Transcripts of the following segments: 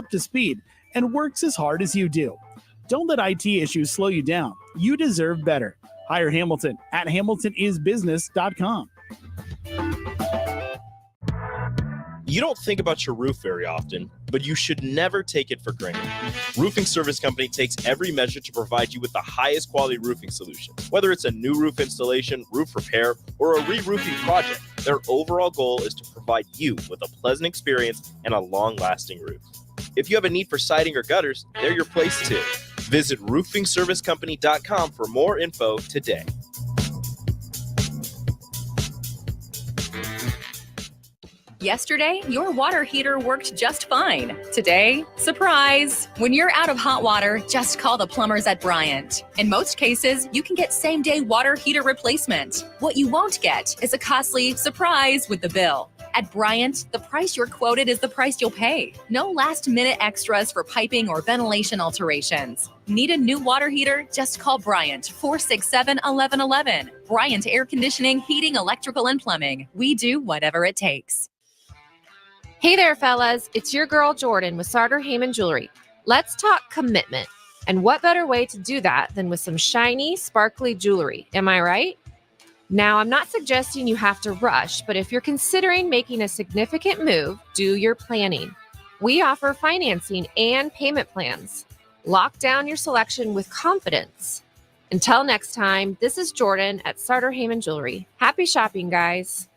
up to speed and works as hard as you do. Don't let IT issues slow you down. You deserve better. Hire Hamilton at hamiltonisbusiness.com. You don't think about your roof very often, but you should never take it for granted. Roofing Service Company takes every measure to provide you with the highest quality roofing solution. Whether it's a new roof installation, roof repair, or a re-roofing project, their overall goal is to provide you with a pleasant experience and a long-lasting roof. If you have a need for siding or gutters, they're your place too. Visit roofingservicecompany.com for more info today. Yesterday, your water heater worked just fine. Today, surprise! When you're out of hot water, just call the plumbers at Bryant. In most cases, you can get same-day water heater replacement. What you won't get is a costly surprise with the bill. At Bryant, the price you're quoted is the price you'll pay. No last-minute extras for piping or ventilation alterations. Need a new water heater? Just call Bryant, 467-1111. Bryant Air Conditioning, Heating, Electrical, and Plumbing. We do whatever it takes. Hey there, fellas. It's your girl, Jordan, with Sartor Heyman Jewelry. Let's talk commitment. And what better way to do that than with some shiny, sparkly jewelry? Am I right? Now, I'm not suggesting you have to rush, but if you're considering making a significant move, do your planning. We offer financing and payment plans. Lock down your selection with confidence. Until next time, this is Jordan at Sartor Heyman Jewelry. Happy shopping, guys.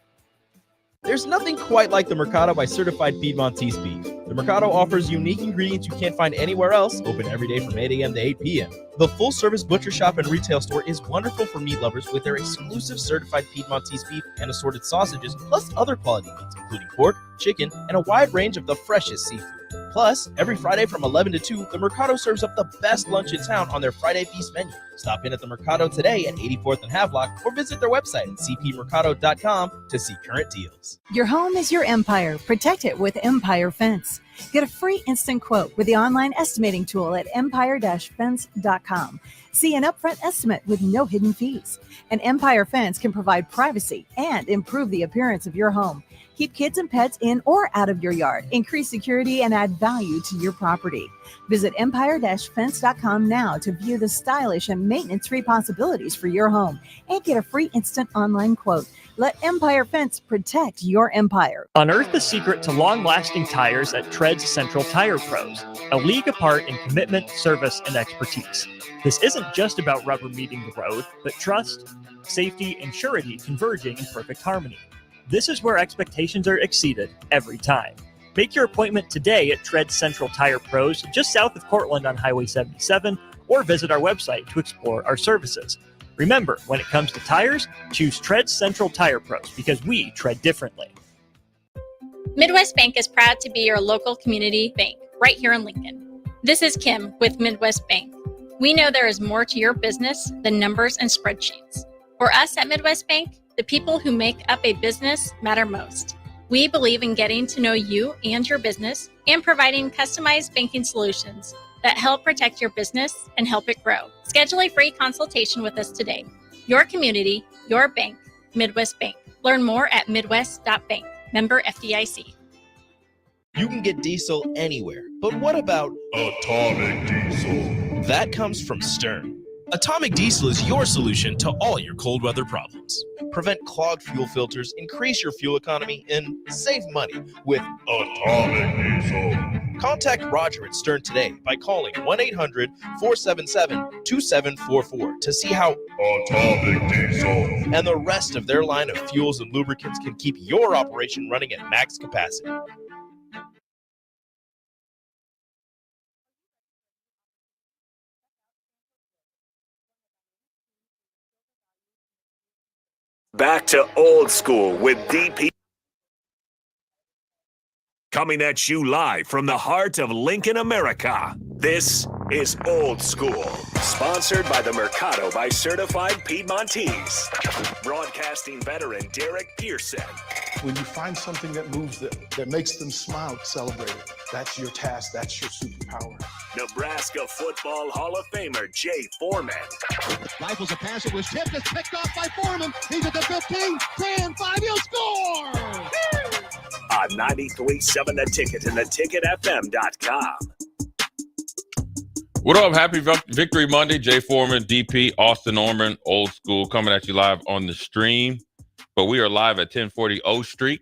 There's nothing quite like the Mercado by Certified Piedmontese Beef. The Mercado offers unique ingredients you can't find anywhere else, open every day from 8 a.m. to 8 p.m. The full-service butcher shop and retail store is wonderful for meat lovers with their exclusive certified Piedmontese beef and assorted sausages, plus other quality meats, including pork, chicken, and a wide range of the freshest seafood. Plus, every Friday from 11 to 2, the Mercado serves up the best lunch in town on their Friday Feast menu. Stop in at the Mercado today at 84th and Havelock or visit their website at cpmercado.com to see current deals. Your home is your empire. Protect it with Empire Fence. Get a free instant quote with the online estimating tool at empire-fence.com. See an upfront estimate with no hidden fees. An Empire Fence can provide privacy and improve the appearance of your home. Keep kids and pets in or out of your yard. Increase security and add value to your property. Visit empire-fence.com now to view the stylish and maintenance-free possibilities for your home and get a free instant online quote. Let Empire Fence protect your empire. Unearth the secret to long-lasting tires at Tread's Central Tire Pros, a league apart in commitment, service, and expertise. This isn't just about rubber meeting the road, but trust, safety, and surety converging in perfect harmony. This is where expectations are exceeded every time. Make your appointment today at Tread Central Tire Pros, just south of Cortland on Highway 77, or visit our website to explore our services. Remember, when it comes to tires, choose Tread Central Tire Pros because we tread differently. Midwest Bank is proud to be your local community bank right here in Lincoln. This is Kim with Midwest Bank. We know there is more to your business than numbers and spreadsheets. For us at Midwest Bank, the people who make up a business matter most. We believe in getting to know you and your business and providing customized banking solutions that help protect your business and help it grow. Schedule a free consultation with us today. Your community, your bank, Midwest Bank. Learn more at midwest.bank. Member FDIC. You can get diesel anywhere, but what about atomic diesel? That comes from Stern. Atomic Diesel is your solution to all your cold weather problems. Prevent clogged fuel filters, increase your fuel economy, and save money with Atomic Diesel. Contact Roger at Stern today by calling 1-800-477-2744 to see how Atomic Diesel and the rest of their line of fuels and lubricants can keep your operation running at max capacity. Back to old school with DP. Coming at you live from the heart of Lincoln, America. This is Old School, sponsored by the Mercado by Certified Piedmontese. Broadcasting veteran Derek Pearson. When you find something that moves them, that makes them smile, celebrate it. That's your task. That's your superpower. Nebraska Football Hall of Famer Jay Foreman. Rifles a pass. It was tipped. It's picked off by Foreman. He's at the 15, 10, 5. He'll score! on 93.7 The Ticket and theticketfm.com. What up? Happy Victory Monday. Jay Foreman, DP, Austin Orman, Old School, coming at you live on the stream. But we are live at 1040 O Street.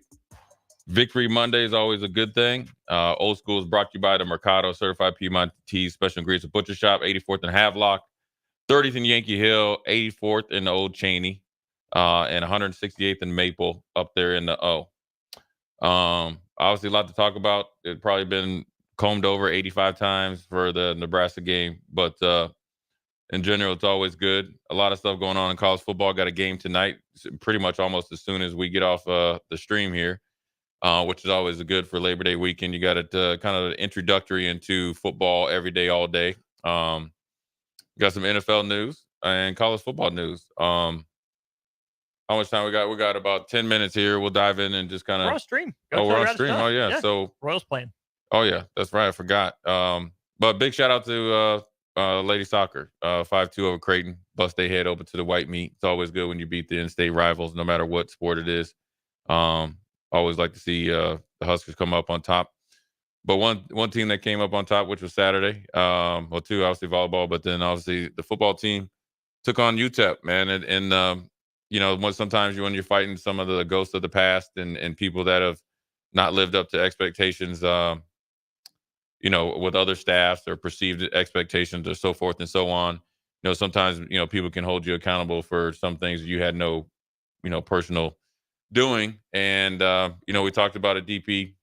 Victory Monday is always a good thing. Old School is brought to you by the Mercado Certified Piedmontese Special Ingredients Butcher Shop, 84th and Havelock, 30th in Yankee Hill, 84th in the Old Cheney, and 168th in Maple up there in the O. Obviously, a lot to talk about. It's probably been combed over 85 times for the Nebraska game, but in general, it's always good. A lot of stuff going on in college football. Got a game tonight, pretty much almost as soon as we get off the stream here, which is always good for Labor Day weekend. You got it kind of introductory into football every day, all day. Got some NFL news and college football news. How much time we got? We got about 10 minutes here. We'll dive in and just kind of. We're on stream. We're on stream. Oh, yeah. So Royals playing. Oh, yeah, that's right. I forgot. But big shout out to Lady Soccer, 5-2 over Creighton. Bust their head open to the white meat. It's always good when you beat the in-state rivals, no matter what sport it is. Always like to see the Huskers come up on top. But one team that came up on top, which was Saturday, well, two, obviously volleyball, but then obviously the football team took on UTEP, man. And you know, sometimes when you're fighting some of the ghosts of the past and people that have not lived up to expectations, you know, with other staffs or perceived expectations or so forth and so on. You know, sometimes, you know, people can hold you accountable for some things you had no, you know, personal doing. And, you know, we talked about a DP,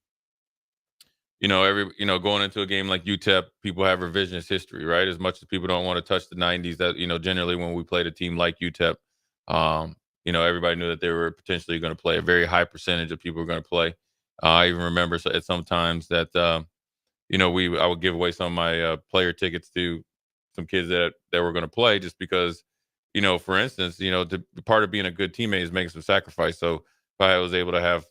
you know, going into a game like UTEP, people have revisionist history, right? As much as people don't want to touch the 90s, that, you know, generally when we played a team like UTEP, you know, everybody knew that they were potentially going to play. A very high percentage of people were going to play. I even remember at some times that, you know, I would give away some of my player tickets to some kids that were going to play just because, you know, for instance, you know, part of being a good teammate is making some sacrifice. So if I was able to have,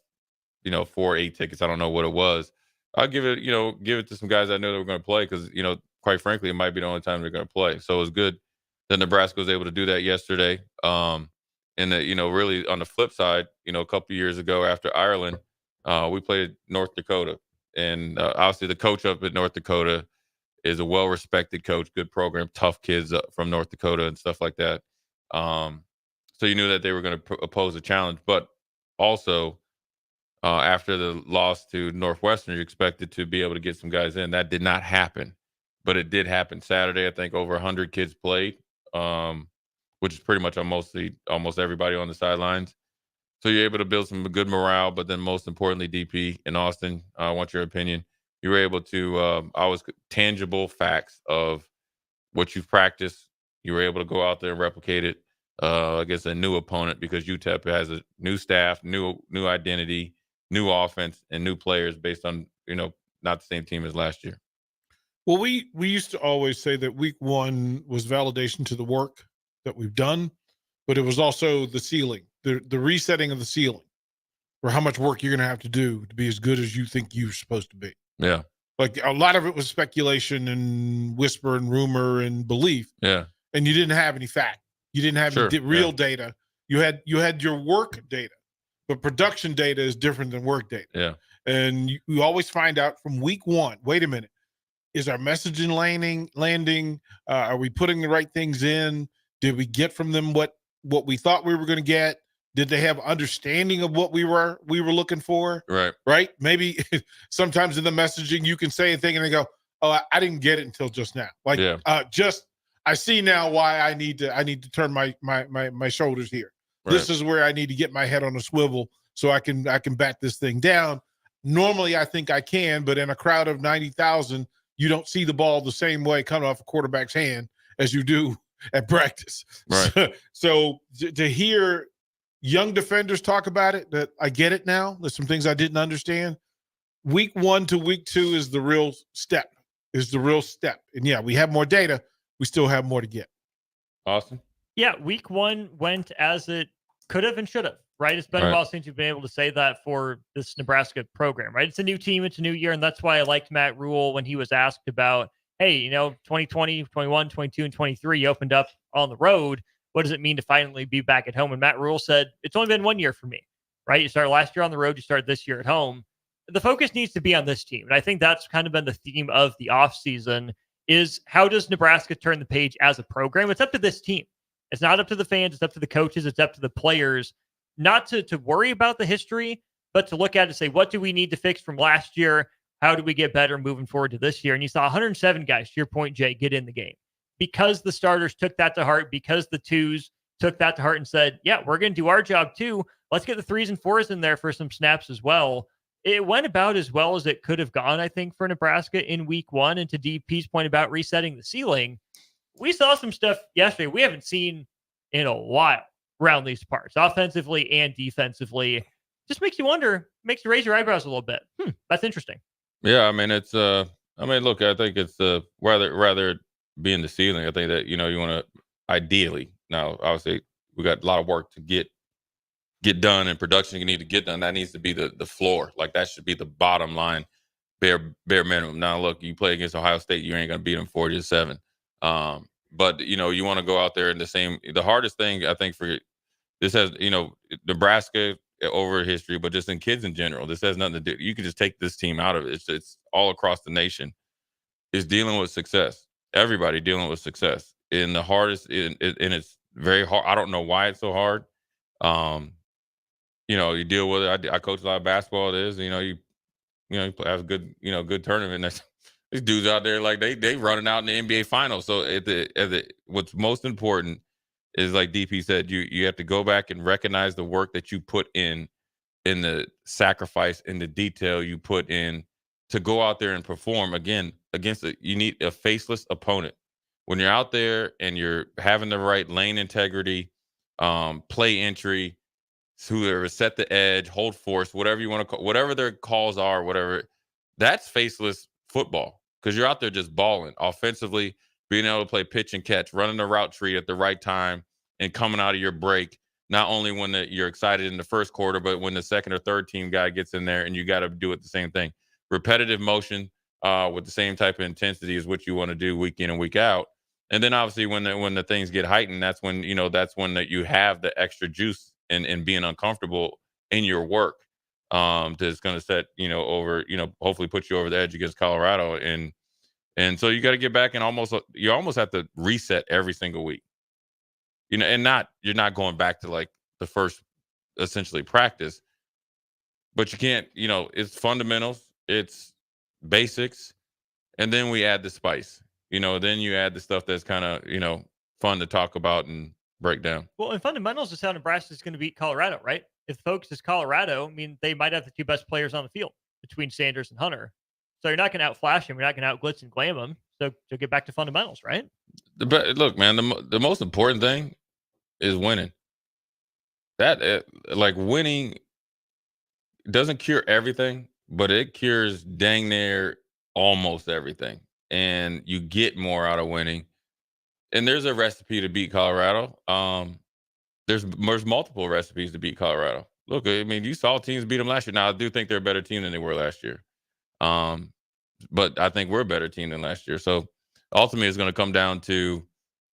you know, 4 or 8 tickets, I don't know what it was, I'll give it to some guys I know that were going to play because, you know, quite frankly, it might be the only time they're going to play. So it was good that Nebraska was able to do that yesterday. And that, you know, really on the flip side, you know, a couple of years ago after Ireland, we played North Dakota. And obviously the coach up at North Dakota is a well-respected coach, good program, tough kids from North Dakota and stuff like that. So you knew that they were going to pose a challenge. But also, after the loss to Northwestern, you expected to be able to get some guys in. That did not happen. But it did happen Saturday. I think over 100 kids played, which is pretty much almost everybody on the sidelines. So you're able to build some good morale, but then most importantly, DP in Austin, I want your opinion. You were able to always tangible facts of what you've practiced. You were able to go out there and replicate it against a new opponent because UTEP has a new staff, new identity, new offense, and new players based on, you know, not the same team as last year. Well, we used to always say that week one was validation to the work that we've done, but it was also the ceiling. The resetting of the ceiling for how much work you're going to have to do to be as good as you think you're supposed to be. Yeah. Like a lot of it was speculation and whisper and rumor and belief. Yeah. And you didn't have any fact. You didn't have any real data. You had your work data, but production data is different than work data. Yeah. And you always find out from week one, wait a minute, is our messaging landing? Are we putting the right things in? Did we get from them what we thought we were going to get? Did they have understanding of what we were looking for? Right. Maybe sometimes in the messaging you can say a thing and they go, "Oh, I didn't get it until just now." Like, I see now why I need to turn my shoulders here. Right. This is where I need to get my head on a swivel so I can bat this thing down. Normally, I think I can, but in a crowd of 90,000, you don't see the ball the same way coming off a quarterback's hand as you do at practice. Right. So to hear young defenders talk about it, that I get it now. There's some things I didn't understand. Week 1 to week 2 is the real step. And yeah, we have more data. We still have more to get. Awesome. Yeah, week 1 went as it could have and should have, right? It's been a while since you've been able to say that for this Nebraska program, right? It's a new team, it's a new year, and that's why I liked Matt Rule when he was asked about, hey, 2020, 21, 22, and 23, you opened up on the road. What does it mean to finally be back at home? And Matt Rule said, it's only been 1 year for me, right? You started last year on the road, you started this year at home. the focus needs to be on this team. And I think that's kind of been the theme of the offseason is how does Nebraska turn the page as a program? It's up to this team. It's not up to the fans. It's up to the coaches. It's up to the players, not to worry about the history, but to look at it and say, what do we need to fix from last year? How do we get better moving forward to this year? And you saw 107 guys, to your point, Jay, get in the game because the starters took that to heart, because the twos took that to heart and said, yeah, we're going to do our job too. Let's get the 3s and 4s in there for some snaps as well. It went about as well as it could have gone, I think, for Nebraska in week 1. And to DP's point about resetting the ceiling, we saw some stuff yesterday we haven't seen in a while around these parts, offensively and defensively. Just makes you wonder, makes you raise your eyebrows a little bit. That's interesting. Yeah, I mean, it's look, I think it's rather being the ceiling. I think that, you want to ideally, now obviously we got a lot of work to get done and production you need to get done. That needs to be the floor. Like that should be the bottom line, bare minimum. Now look, you play against Ohio State, you ain't gonna beat them 40-7. But you want to go out there in the hardest thing I think for this has, Nebraska over history, but just in kids in general, this has nothing to do. You can just take this team out of it. It's all across the nation is dealing with success. Everybody dealing with success. And the hardest, and it's very hard. I don't know why it's so hard. You deal with it. I coach a lot of basketball. It is, you have a good, good tournament. That's, these dudes out there, like they running out in the NBA finals. So what's most important is, like DP said, you have to go back and recognize the work that you put in the sacrifice, in the detail you put in to go out there and perform again against you need a faceless opponent. When you're out there and you're having the right lane integrity, play entry, whoever set the edge, hold force, whatever you want to call, whatever their calls are, whatever, that's faceless football because you're out there just balling offensively, being able to play pitch and catch, running the route tree at the right time and coming out of your break. Not only when you're excited in the first quarter, but when the second or third team guy gets in there and you got to do it the same thing. Repetitive motion with the same type of intensity is what you want to do week in and week out. And then obviously when the things get heightened, that's when that you have the extra juice and being uncomfortable in your work. That's going to set, over, hopefully put you over the edge against Colorado. And so you got to get back and you almost have to reset every single week, and you're not going back to like the first essentially practice, but you can't, it's fundamentals, it's basics. And then we add the spice, then you add the stuff that's kind of, fun to talk about and break down. Well, in fundamentals is how Nebraska is going to beat Colorado, right? If focus is Colorado, I mean, they might have the 2 best players on the field between Sanders and Hunter. So you're not going to outflash him. You're not going to outglitz and glam him. So get back to fundamentals, right? Look, man, the most important thing is winning. That winning doesn't cure everything, but it cures dang near almost everything. And you get more out of winning. And there's a recipe to beat Colorado. There's multiple recipes to beat Colorado. Look, I mean, you saw teams beat them last year. Now, I do think they're a better team than they were last year. But I think we're a better team than last year. So ultimately, it's going to come down to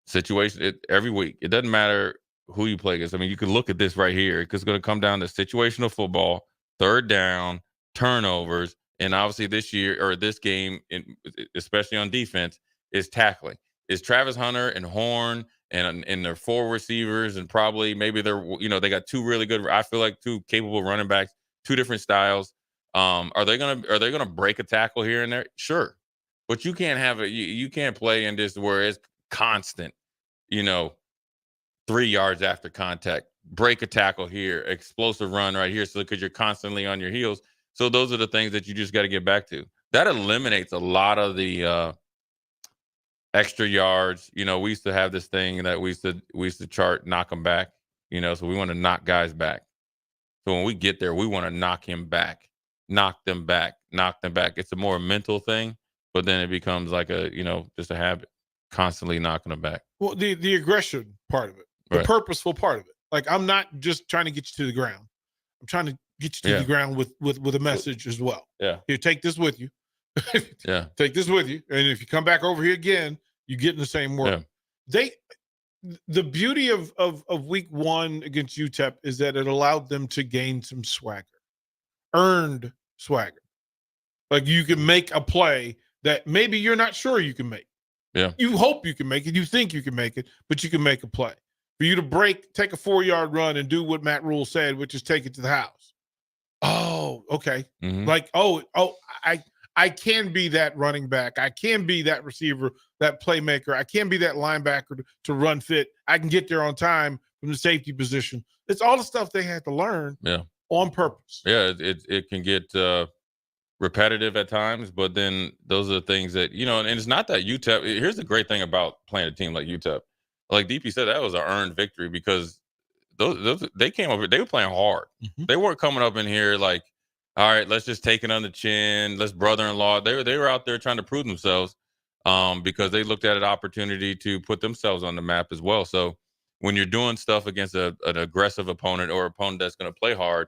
situation every week. It doesn't matter who you play against. I mean, you can look at this right here. It's going to come down to situational football, third down, turnovers, and obviously this game, especially on defense, is tackling. Is Travis Hunter and Horn and their 4 receivers and probably maybe they got 2 really good. I feel like 2 capable running backs, 2 different styles. Are they gonna break a tackle here and there? Sure, but you can't have you can't play in this where it's constant. 3 yards after contact, break a tackle here, explosive run right here. So because you're constantly on your heels. So those are the things that you just got to get back to. That eliminates a lot of the extra yards. We used to have this thing that we used to chart, knock them back. So we want to knock guys back. So when we get there, we want to knock him back, knock them back. It's a more mental thing, but then it becomes like just a habit, constantly knocking them back. Well, the aggression part of it, the purposeful part of it. Like, I'm not just trying to get you to the ground. I'm trying to get you to the ground with a message as well. Yeah. Here, take this with you. Yeah. Take this with you. And if you come back over here again, you get in the same work. Yeah. The beauty of week 1 against UTEP is that it allowed them to gain some swagger, earned swagger. Like you can make a play that maybe you're not sure you can make. Yeah. You hope you can make it. You think you can make it, but you can make a play. For you to take a 4-yard run and do what Matt Rule said, which is take it to the house. Oh, okay. Mhm. Like, I can be that running back. I can be that receiver, that playmaker. I can be that linebacker to run fit. I can get there on time from the safety position. It's all the stuff they had to learn on purpose. Yeah, it can get repetitive at times, but then those are the things that, and it's not that UTEP. Here's the great thing about playing a team like UTEP. Like DP said, that was an earned victory because those they came over, they were playing hard. Mm-hmm. They weren't coming up in here like, all right, let's just take it on the chin. Let's brother-in-law. They were out there trying to prove themselves because they looked at an opportunity to put themselves on the map as well. So when you're doing stuff against an aggressive opponent or opponent that's going to play hard,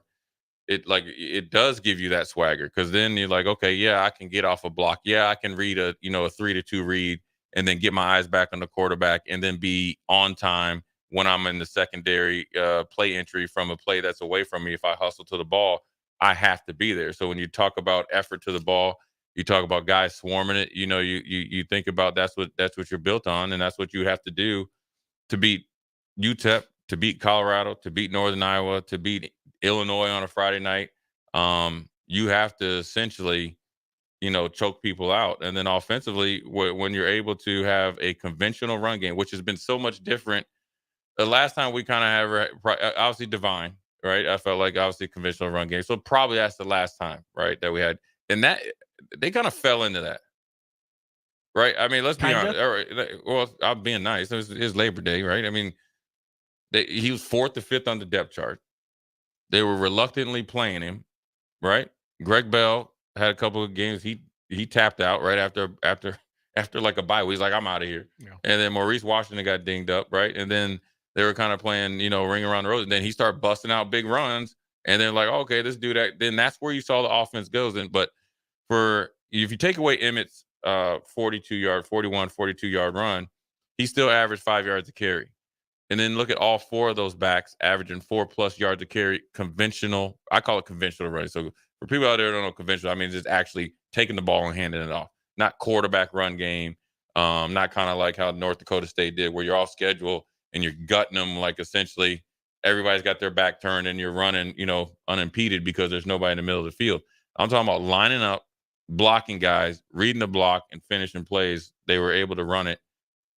it does give you that swagger because then you're like, okay, yeah, I can get off a block. Yeah, I can read a 3-2 read and then get my eyes back on the quarterback and then be on time when I'm in the secondary play entry from a play that's away from me. If I hustle to the ball, I have to be there. So when you talk about effort to the ball, you talk about guys swarming it. You think about that's what you're built on, and that's what you have to do to beat UTEP, to beat Colorado, to beat Northern Iowa, to beat Illinois on a Friday night. You have to essentially, choke people out. And then offensively, when you're able to have a conventional run game, which has been so much different. The last time we kind of have, obviously Divine, right? I felt like obviously conventional run game. So probably that's the last time, right, that we had. And that they kind of fell into that. Right? I mean, let's be honest. All right. Well, I'm being nice. It was his Labor Day, right? I mean, he was 4th to 5th on the depth chart. They were reluctantly playing him, right? Greg Bell had a couple of games. He tapped out right after like a bye week. He's like, I'm out of here. Yeah. And then Maurice Washington got dinged up, right? And then they were kind of playing, ring around the road. And then he started busting out big runs. And then like, okay, let's do that. Then that's where you saw the offense goes. But if you take away Emmett's 42-yard run, he still averaged 5 yards a carry. And then look at all 4 of those backs averaging 4+ yards a carry, conventional. I call it conventional running. So for people out there who don't know conventional, I mean just actually taking the ball and handing it off, not quarterback run game, not kind of like how North Dakota State did, where you're off schedule and you're gutting them like essentially everybody's got their back turned and you're running, unimpeded because there's nobody in the middle of the field. I'm talking about lining up, blocking guys, reading the block, and finishing plays. They were able to run it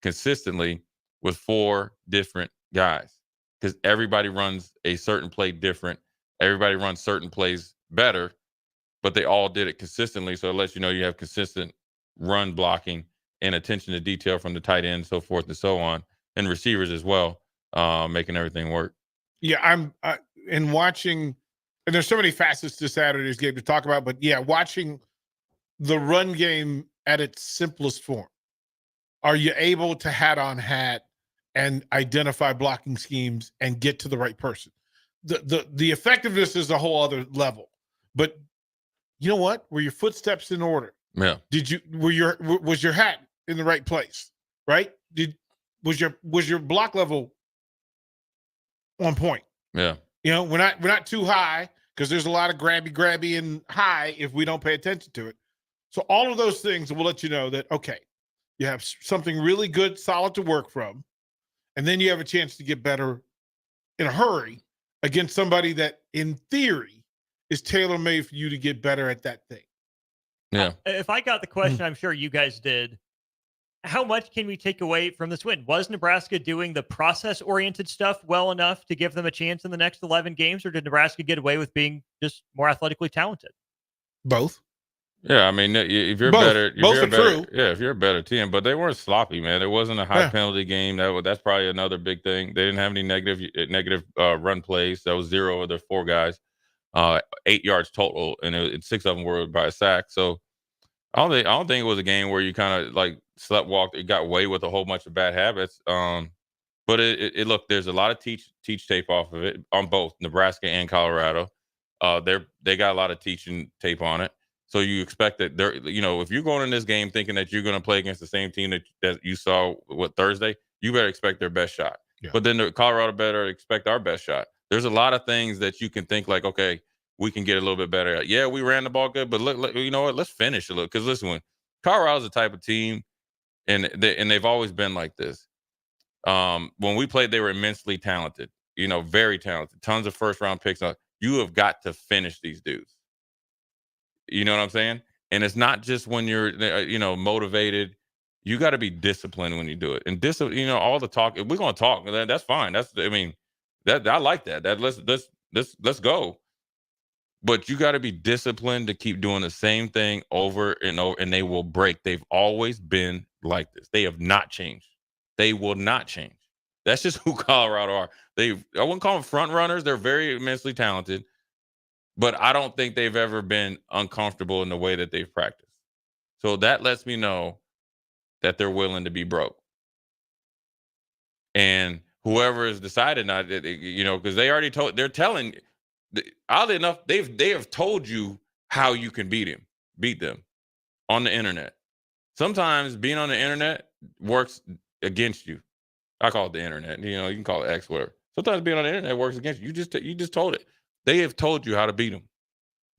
consistently with 4 different guys because everybody runs a certain play different. Everybody runs certain plays better, but they all did it consistently. So it lets you know you have consistent run blocking and attention to detail from the tight end, so forth and so on, and receivers as well, making everything work. Yeah, I'm in watching, and there's so many facets to Saturday's game to talk about, but yeah, watching the run game at its simplest form. Are you able to hat on hat and identify blocking schemes and get to the right person? The effectiveness is a whole other level. But you know what? Were your footsteps in order? Yeah. Was your hat in the right place? Right? Was your block level on point? Yeah. We're not too high because there's a lot of grabby and high if we don't pay attention to it. So all of those things will let you know that, okay, you have something really good, solid to work from. And then you have a chance to get better in a hurry against somebody that, in theory, is tailor-made for you to get better at that thing. Yeah. If I got the question, I'm sure you guys did. How much can we take away from this win? Was Nebraska doing the process-oriented stuff well enough to give them a chance in the next 11 games, or did Nebraska get away with being just more athletically talented? Both. Yeah, I mean, if you're better, if you're a better team, but they weren't sloppy, man. There wasn't a high penalty game. That's probably another big thing. They didn't have any negative run plays. That was 0 of their 4 guys, 8 yards total, and 6 of them were by a sack. So I don't think it was a game where you kind of like sleptwalked. It got away with a whole bunch of bad habits. But it look, there's a lot of teach tape off of it on both Nebraska and Colorado. They got a lot of teaching tape on it. So you expect that if you're going in this game thinking that you're going to play against the same team that you saw Thursday, you better expect their best shot. Yeah. But then Colorado better expect our best shot. There's a lot of things that you can think like, okay, we can get a little bit better at. Yeah, we ran the ball good, but look, you know what? Let's finish a little. Because listen, when Colorado's the type of team, and they've always been like this. When we played, they were immensely talented. Very talented. Tons of first round picks. You have got to finish these dudes. You know what I'm saying? And it's not just when you're, motivated. You got to be disciplined when you do it. And all the talk. If we're gonna talk, that's fine. I like that. Let's go. But you got to be disciplined to keep doing the same thing over and over, and they will break. They've always been like this. They have not changed. They will not change. That's just who Colorado are. I wouldn't call them front runners. They're very immensely talented, but I don't think they've ever been uncomfortable in the way that they've practiced. So that lets me know that they're willing to be broke. And whoever has decided not, because they already they're telling. Oddly enough, they have told you how you can beat them on the internet. Sometimes being on the internet works against you. I call it the internet. You can call it X, whatever. Sometimes being on the internet works against you. You just told it. They have told you how to beat them.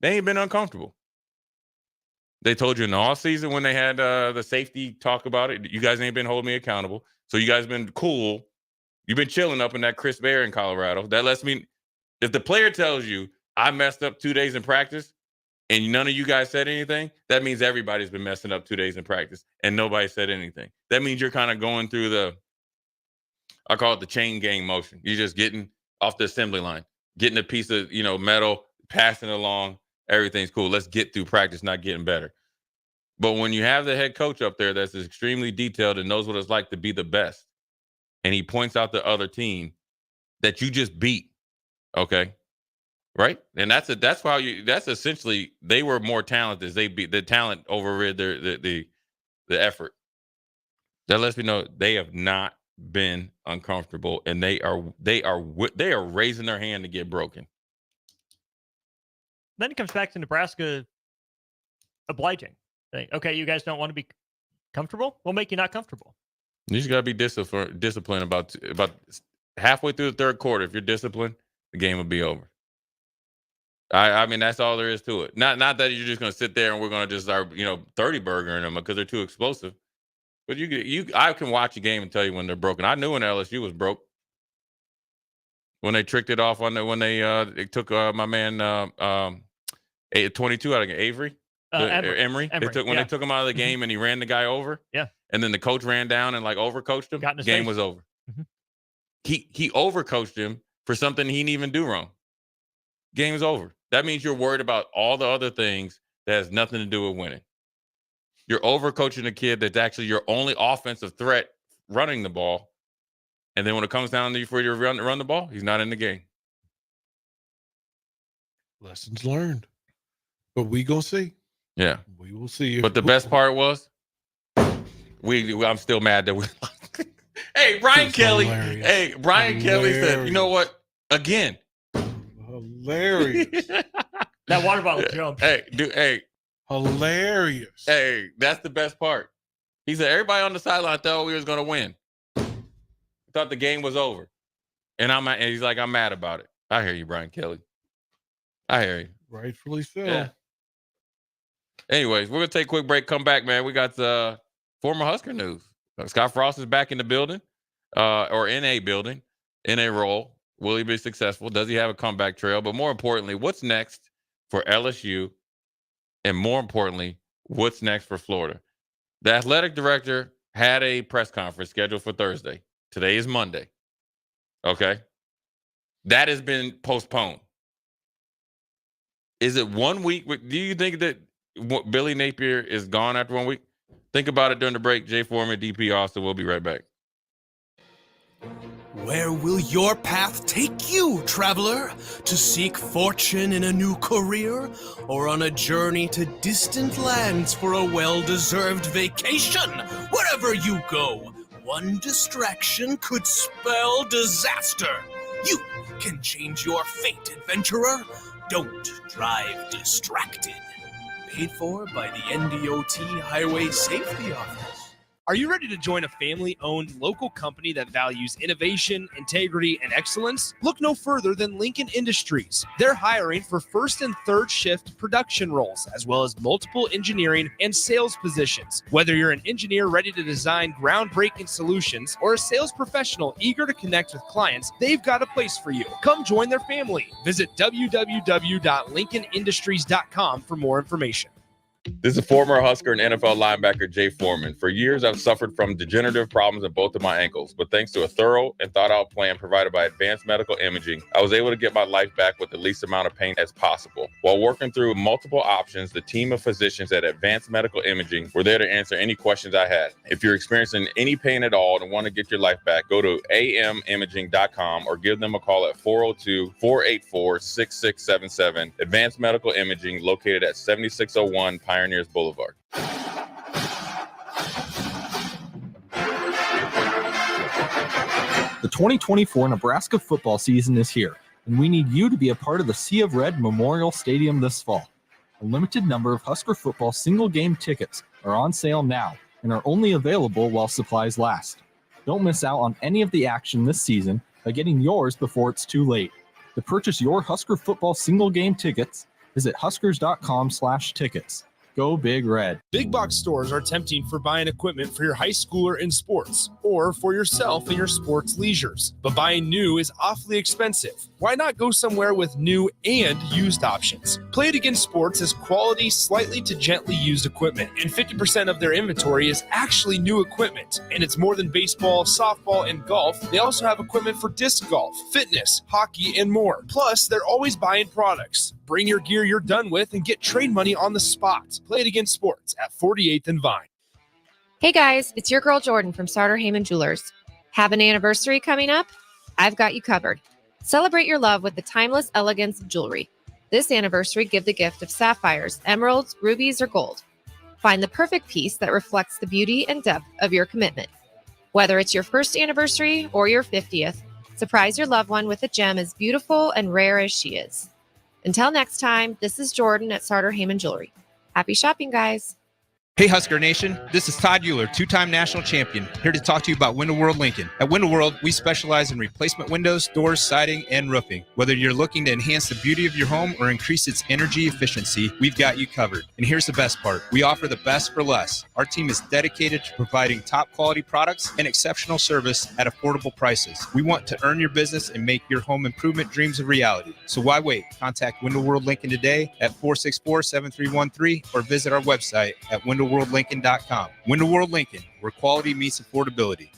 They ain't been uncomfortable. They told you in the off season when they had the safety talk about it. You guys ain't been holding me accountable. So you guys been cool. You've been chilling up in that crisp air in Colorado. That lets me. If the player tells you, I messed up 2 days in practice and none of you guys said anything, that means everybody's been messing up 2 days in practice and nobody said anything. That means you're kind of going through I call it the chain gang motion. You're just getting off the assembly line, getting a piece of, metal, passing it along. Everything's cool. Let's get through practice, not getting better. But when you have the head coach up there that's extremely detailed and knows what it's like to be the best, and he points out the other team that you just beat, okay, right? And that's essentially, they were more talented. The talent overrid the effort. That lets me know they have not been uncomfortable, and they are raising their hand to get broken. Then it comes back to Nebraska obliging. Saying, okay, you guys don't want to be comfortable? We'll make you not comfortable. You just got to be disciplined about halfway through the third quarter. If you're disciplined, the game will be over. I mean, that's all there is to it. Not that you're just going to sit there and we're going to just start, 30 burgering them because they're too explosive. But I can watch a game and tell you when they're broken. I knew when LSU was broke. When they tricked it off when they took my man 22 out of Avery. Emery. They took him out of the game and he ran the guy over. Yeah. And then the coach ran down and overcoached him. The game was over. Mm-hmm. He overcoached him for something he didn't even do wrong. Game is over. That means you're worried about all the other things that has nothing to do with winning. You're overcoaching a kid that's actually your only offensive threat running the ball. And then when it comes down to you for you to run the ball, he's not in the game. Lessons learned. But we gonna see. Yeah. We will see. But the best part was, I'm still mad that we Hey, Brian Kelly. Hilarious. Hey, Brian Kelly said, you know what? Again. Hilarious. That water bottle jump. Hey. Hilarious. Hey, that's the best part. He said, everybody on the sideline thought we was going to win. Thought the game was over. And he's like, I'm mad about it. I hear you, Brian Kelly. I hear you. Rightfully so. Yeah. Anyways, we're going to take a quick break. Come back, man. We got former Husker news. Scott Frost is back in the building, or in a building, in a role. Will he be successful? Does he have a comeback trail? But more importantly, what's next for LSU? And more importantly, what's next for Florida? The athletic director had a press conference scheduled for Thursday. Today is Monday. Okay? That has been postponed. Is it 1 week? Do you think that Billy Napier is gone after 1 week? Think about it during the break. Jay Foreman, DP Austin. We'll be right back. Where will your path take you, traveler? To seek fortune in a new career? Or on a journey to distant lands for a well-deserved vacation? Wherever you go, one distraction could spell disaster. You can change your fate, adventurer. Don't drive distracted. Paid for by the NDOT Highway Safety Office. Are you ready to join a family-owned local company that values innovation, integrity, and excellence? Look no further than Lincoln Industries. They're hiring for first and third shift production roles, as well as multiple engineering and sales positions. Whether you're an engineer ready to design groundbreaking solutions or a sales professional eager to connect with clients, they've got a place for you. Come join their family. Visit www.lincolnindustries.com for more information. This is former Husker and NFL linebacker Jay Foreman. For years, I've suffered from degenerative problems in both of my ankles, but thanks to a thorough and thought-out plan provided by Advanced Medical Imaging, I was able to get my life back with the least amount of pain as possible. While working through multiple options, the team of physicians at Advanced Medical Imaging were there to answer any questions I had. If you're experiencing any pain at all and want to get your life back, go to amimaging.com or give them a call at 402-484-6677. Advanced Medical Imaging, located at 7601 Pioneers Boulevard. The 2024 Nebraska football season is here, and we need you to be a part of the Sea of Red Memorial Stadium this fall. A limited number of Husker football single-game tickets are on sale now and are only available while supplies last. Don't miss out on any of the action this season by getting yours before it's too late. To purchase your Husker football single-game tickets, visit huskers.com/tickets. Go Big Red. Big box stores are tempting for buying equipment for your high schooler in sports or for yourself in your sports leisures. But buying new is awfully expensive. Why not go somewhere with new and used options? Play It Again Sports has quality, slightly to gently used equipment, and 50% of their inventory is actually new equipment. And it's more than baseball, softball, and golf. They also have equipment for disc golf, fitness, hockey, and more. Plus, they're always buying products. Bring your gear you're done with and get trade money on the spot. Play It Again Sports at 48th and Vine. Hey guys, it's your girl Jordan from Sartor Heyman Jewelers. Have an anniversary coming up? I've got you covered. Celebrate your love with the timeless elegance of jewelry. This anniversary, give the gift of sapphires, emeralds, rubies, or gold. Find the perfect piece that reflects the beauty and depth of your commitment. Whether it's your first anniversary or your 50th, surprise your loved one with a gem as beautiful and rare as she is. Until next time, this is Jordan at Sartor Heyman Jewelry. Happy shopping, guys. Hey Husker Nation, this is Todd Euler, two-time national champion, here to talk to you about Window World Lincoln. At Window World, we specialize in replacement windows, doors, siding, and roofing. Whether you're looking to enhance the beauty of your home or increase its energy efficiency, we've got you covered. And here's the best part. We offer the best for less. Our team is dedicated to providing top quality products and exceptional service at affordable prices. We want to earn your business and make your home improvement dreams a reality. So why wait? Contact Window World Lincoln today at 464-7313 or visit our website at windowworldlincoln.com. Window World Lincoln, where quality meets affordability.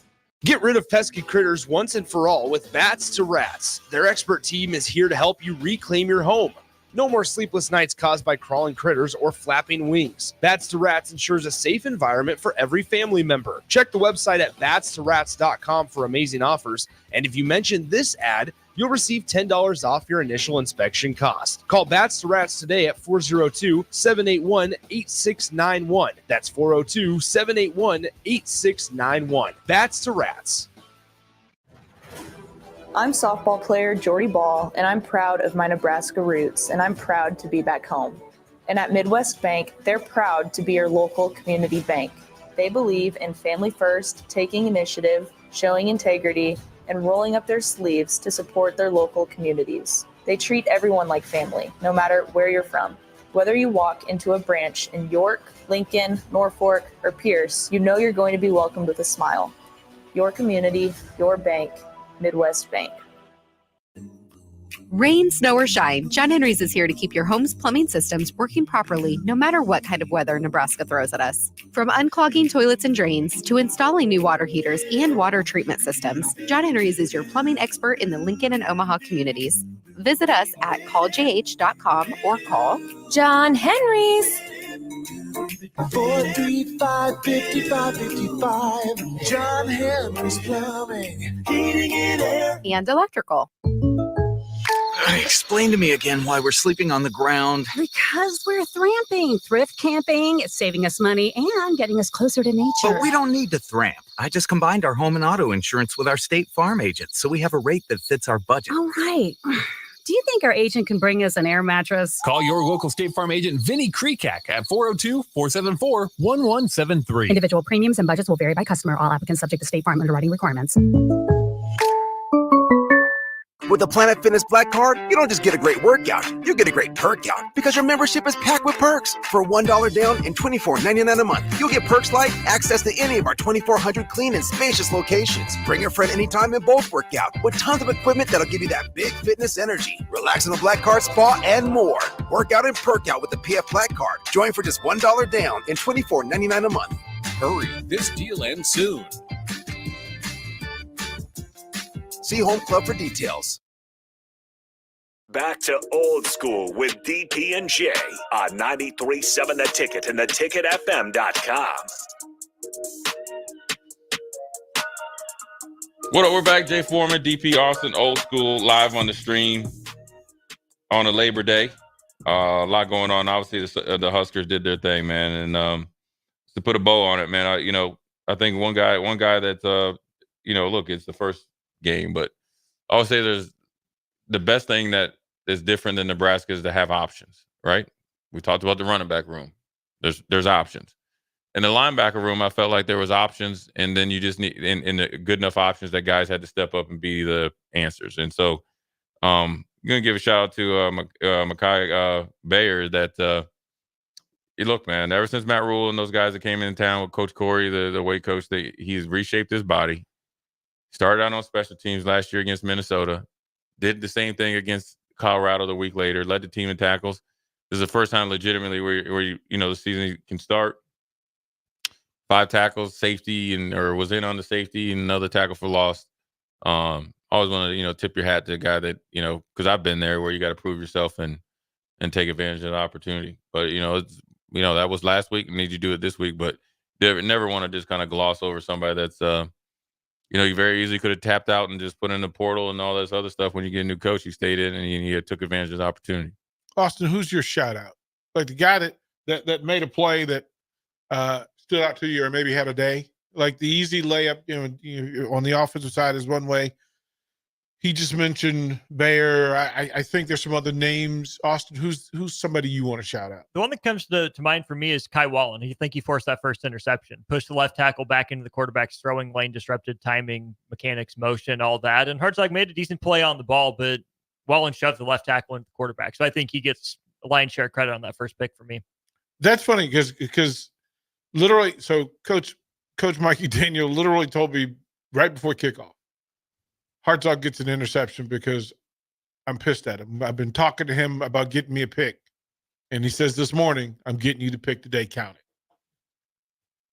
Get rid of pesky critters once and for all with Bats to Rats. Their expert team is here to help you reclaim your home. No more sleepless nights caused by crawling critters or flapping wings. Bats to Rats ensures a safe environment for every family member. Check the website at batstorats.com for amazing offers. And if you mention this ad, you'll receive $10 off your initial inspection cost. Call Bats to Rats today at 402-781-8691. That's 402-781-8691. Bats to Rats. I'm softball player Jordy Ball, and I'm proud of my Nebraska roots, and I'm proud to be back home. And at Midwest Bank, they're proud to be your local community bank. They believe in family first, taking initiative, showing integrity, and rolling up their sleeves to support their local communities. They treat everyone like family, no matter where you're from. Whether you walk into a branch in York, Lincoln, Norfolk, or Pierce, you know you're going to be welcomed with a smile. Your community, your bank, Midwest Bank. Rain, snow, or shine, John Henry's is here to keep your home's plumbing systems working properly no matter what kind of weather Nebraska throws at us. From unclogging toilets and drains to installing new water heaters and water treatment systems, John Henry's is your plumbing expert in the Lincoln and Omaha communities. Visit us at calljh.com or call John Henry's. 435-5555. John Henry's Plumbing, Heating and Air, and Electrical. Explain to me again why we're sleeping on the ground. Because we're thramping. Thrift camping. It's saving us money and getting us closer to nature. But we don't need to thramp. I just combined our home and auto insurance with our State Farm agent, so we have a rate that fits our budget. All right. Do you think our agent can bring us an air mattress? Call your local State Farm agent, Vinny Krekak, at 402-474-1173. Individual premiums and budgets will vary by customer. All applicants subject to State Farm underwriting requirements. With the Planet Fitness Black Card, you don't just get a great workout, you get a great perk out because your membership is packed with perks. For $1 down and $24.99 a month, you'll get perks like access to any of our 2,400 clean and spacious locations. Bring a friend anytime and both work out with tons of equipment that'll give you that big fitness energy. Relax in the Black Card spa and more. Work out and perk out with the PF Black Card. Join for just $1 down and $24.99 a month. Hurry, this deal ends soon. See Home Club for details. Back to Old School with DP and J on 93.7 The Ticket and theticketfm.com. What up? We're back. Jay Foreman, DP Austin, Old School, live on the stream on a Labor Day. A lot going on. Obviously, the Huskers did their thing, man, and to put a bow on it, man. I think one guy that look, it's the first game, but I would say there's the best thing that is different than Nebraska is to have options, right? We talked about the running back room. There's options. In the linebacker room, I felt like there was options, and then you just need in the good enough options that guys had to step up and be the answers. And so I'm going to give a shout out to Mekhi Bayer that look, man, ever since Matt Rule and those guys that came in town with Coach Corey, the weight coach, he's reshaped his body. Started out on special teams last year against Minnesota. Did the same thing against Colorado the week later. Led the team in tackles. This is the first time legitimately where the season can start. 5 tackles, safety, or was in on the safety, and another tackle for loss. Always want to tip your hat to a guy that because I've been there where you got to prove yourself and take advantage of the opportunity. But that was last week. Need you do it this week, but never want to just kind of gloss over somebody that's you very easily could have tapped out and just put in the portal and all this other stuff. When you get a new coach, you stayed in and you took advantage of the opportunity. Austin, who's your shout out? Like the guy that made a play that stood out to you or maybe had a day? Like the easy layup, on the offensive side is one way. He just mentioned Bayer. I think there's some other names. Austin, who's somebody you want to shout out? The one that comes to mind for me is Kai Wallen. I think he forced that first interception, pushed the left tackle back into the quarterback's throwing lane, disrupted timing, mechanics, motion, all that. And Hartzog made a decent play on the ball, but Wallen shoved the left tackle into the quarterback. So I think he gets a lion's share of credit on that first pick for me. That's funny because literally, so Coach Mikey Daniel literally told me right before kickoff, Hartzog gets an interception because I'm pissed at him. I've been talking to him about getting me a pick. And he says this morning, I'm getting you the pick today, count it.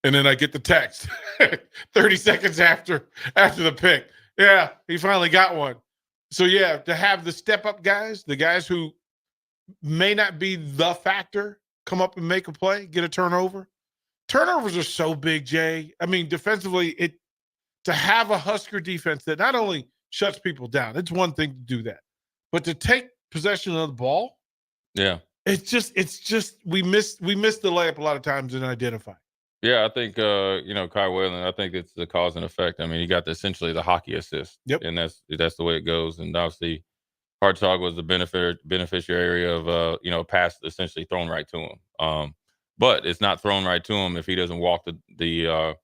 And then I get the text 30 seconds after the pick. Yeah, he finally got one. So, yeah, to have the step-up guys, the guys who may not be the factor, come up and make a play, get a turnover. Turnovers are so big, Jay. I mean, defensively, to have a Husker defense that not only shuts people down, it's one thing to do that. But to take possession of the ball, yeah, it's just we missed the layup a lot of times and identify. Yeah, I think Kai Whalen, I think it's the cause and effect. I mean, he got essentially the hockey assist. Yep. And that's the way it goes. And obviously Hartzog was the beneficiary of a pass essentially thrown right to him. But it's not thrown right to him if he doesn't walk the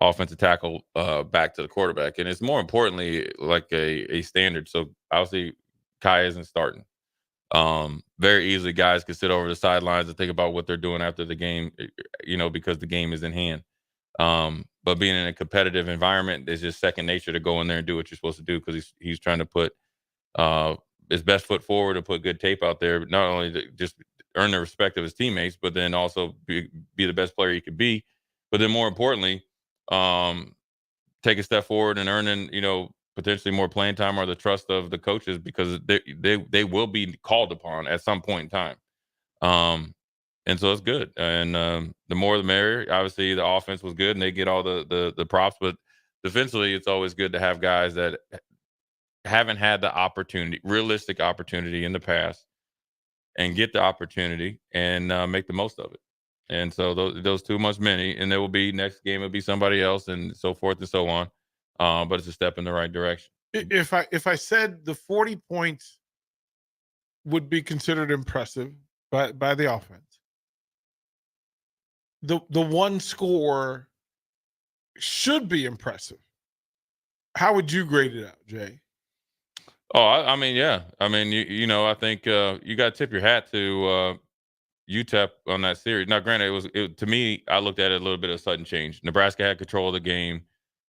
offensive tackle back to the quarterback. And it's more importantly like a standard. So obviously Kai isn't starting. Very easily guys can sit over the sidelines and think about what they're doing after the game, because the game is in hand. But being in a competitive environment, it's just second nature to go in there and do what you're supposed to do because he's trying to put his best foot forward and put good tape out there, not only to just earn the respect of his teammates, but then also be the best player he could be. But then more importantly, take a step forward and earning, potentially more playing time or the trust of the coaches because they will be called upon at some point in time. And so it's good. And the more the merrier. Obviously the offense was good and they get all the props, but defensively it's always good to have guys that haven't had the realistic opportunity in the past and get the opportunity and make the most of it. And so those too much many, and there will be next game will be somebody else and so forth and so on. But it's a step in the right direction. If I said the 40 points would be considered impressive by the offense. The one score should be impressive. How would you grade it out, Jay? Oh, I mean, yeah. I mean, I think you got to tip your hat to UTEP on that series. Now, granted, to me, I looked at it a little bit of sudden change. Nebraska had control of the game,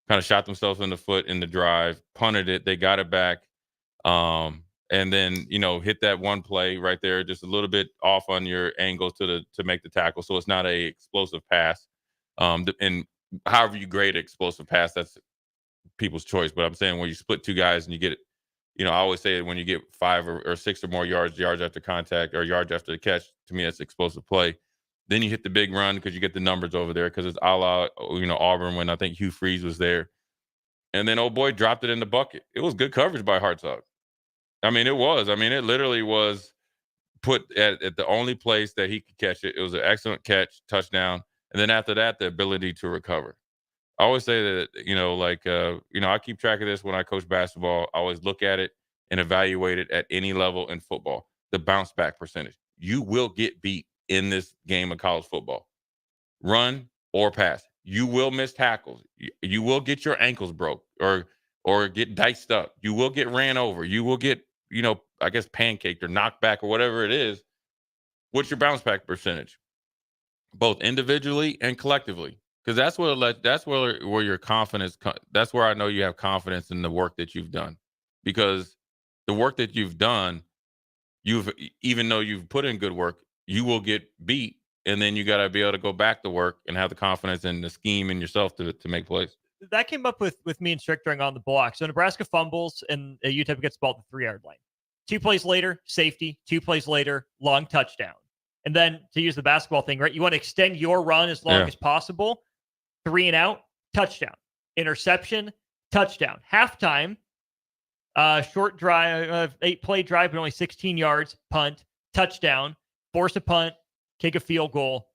kind of shot themselves in the foot in the drive, punted it, they got it back, and then hit that one play right there, just a little bit off on your angles to make the tackle. So it's not a explosive pass. And however you grade an explosive pass, that's people's choice. But I'm saying when you split two guys and you get it. I always say when you get 5 or 6 or more yards after contact or yards after the catch, to me, that's explosive play. Then you hit the big run because you get the numbers over there because it's a la, Auburn when I think Hugh Freeze was there. And then, oh boy, dropped it in the bucket. It was good coverage by Hartzog. I mean, it was. I mean, it literally was put at the only place that he could catch it. It was an excellent catch, touchdown. And then after that, the ability to recover. I always say that, I keep track of this when I coach basketball. I always look at it and evaluate it at any level in football. The bounce back percentage. You will get beat in this game of college football. Run or pass. You will miss tackles. You will get your ankles broke or get diced up. You will get ran over. You will get, pancaked or knocked back or whatever it is. What's your bounce back percentage? Both individually and collectively. Because that's where your confidence. That's where I know you have confidence in the work that you've done, because the work that you've done, even though you've put in good work, you will get beat, and then you got to be able to go back to work and have the confidence in the scheme and yourself to make plays. That came up with me and Strick during On the Block. So Nebraska fumbles and UTEP gets the ball at the 3-yard line. 2 plays later, safety. 2 plays later, long touchdown. And then to use the basketball thing, right? You want to extend your run as long as possible. 3 and out, touchdown. Interception, touchdown. Halftime, short drive, 8-play drive, but only 16 yards, punt, touchdown, force a punt, kick a field goal,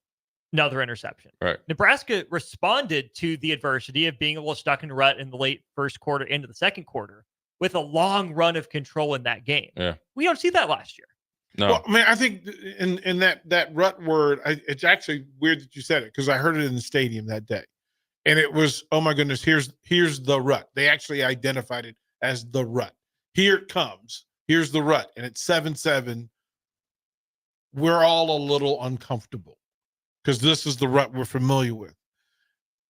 another interception. Right. Nebraska responded to the adversity of being a little stuck in a rut in the late first quarter into the second quarter with a long run of control in that game. Yeah. We don't see that last year. No. Well, I mean, I think in that rut word, it's actually weird that you said it because I heard it in the stadium that day. And it was, oh my goodness, here's the rut. They actually identified it as the rut. Here it comes. Here's the rut. And it's 7-7. We're all a little uncomfortable because this is the rut we're familiar with.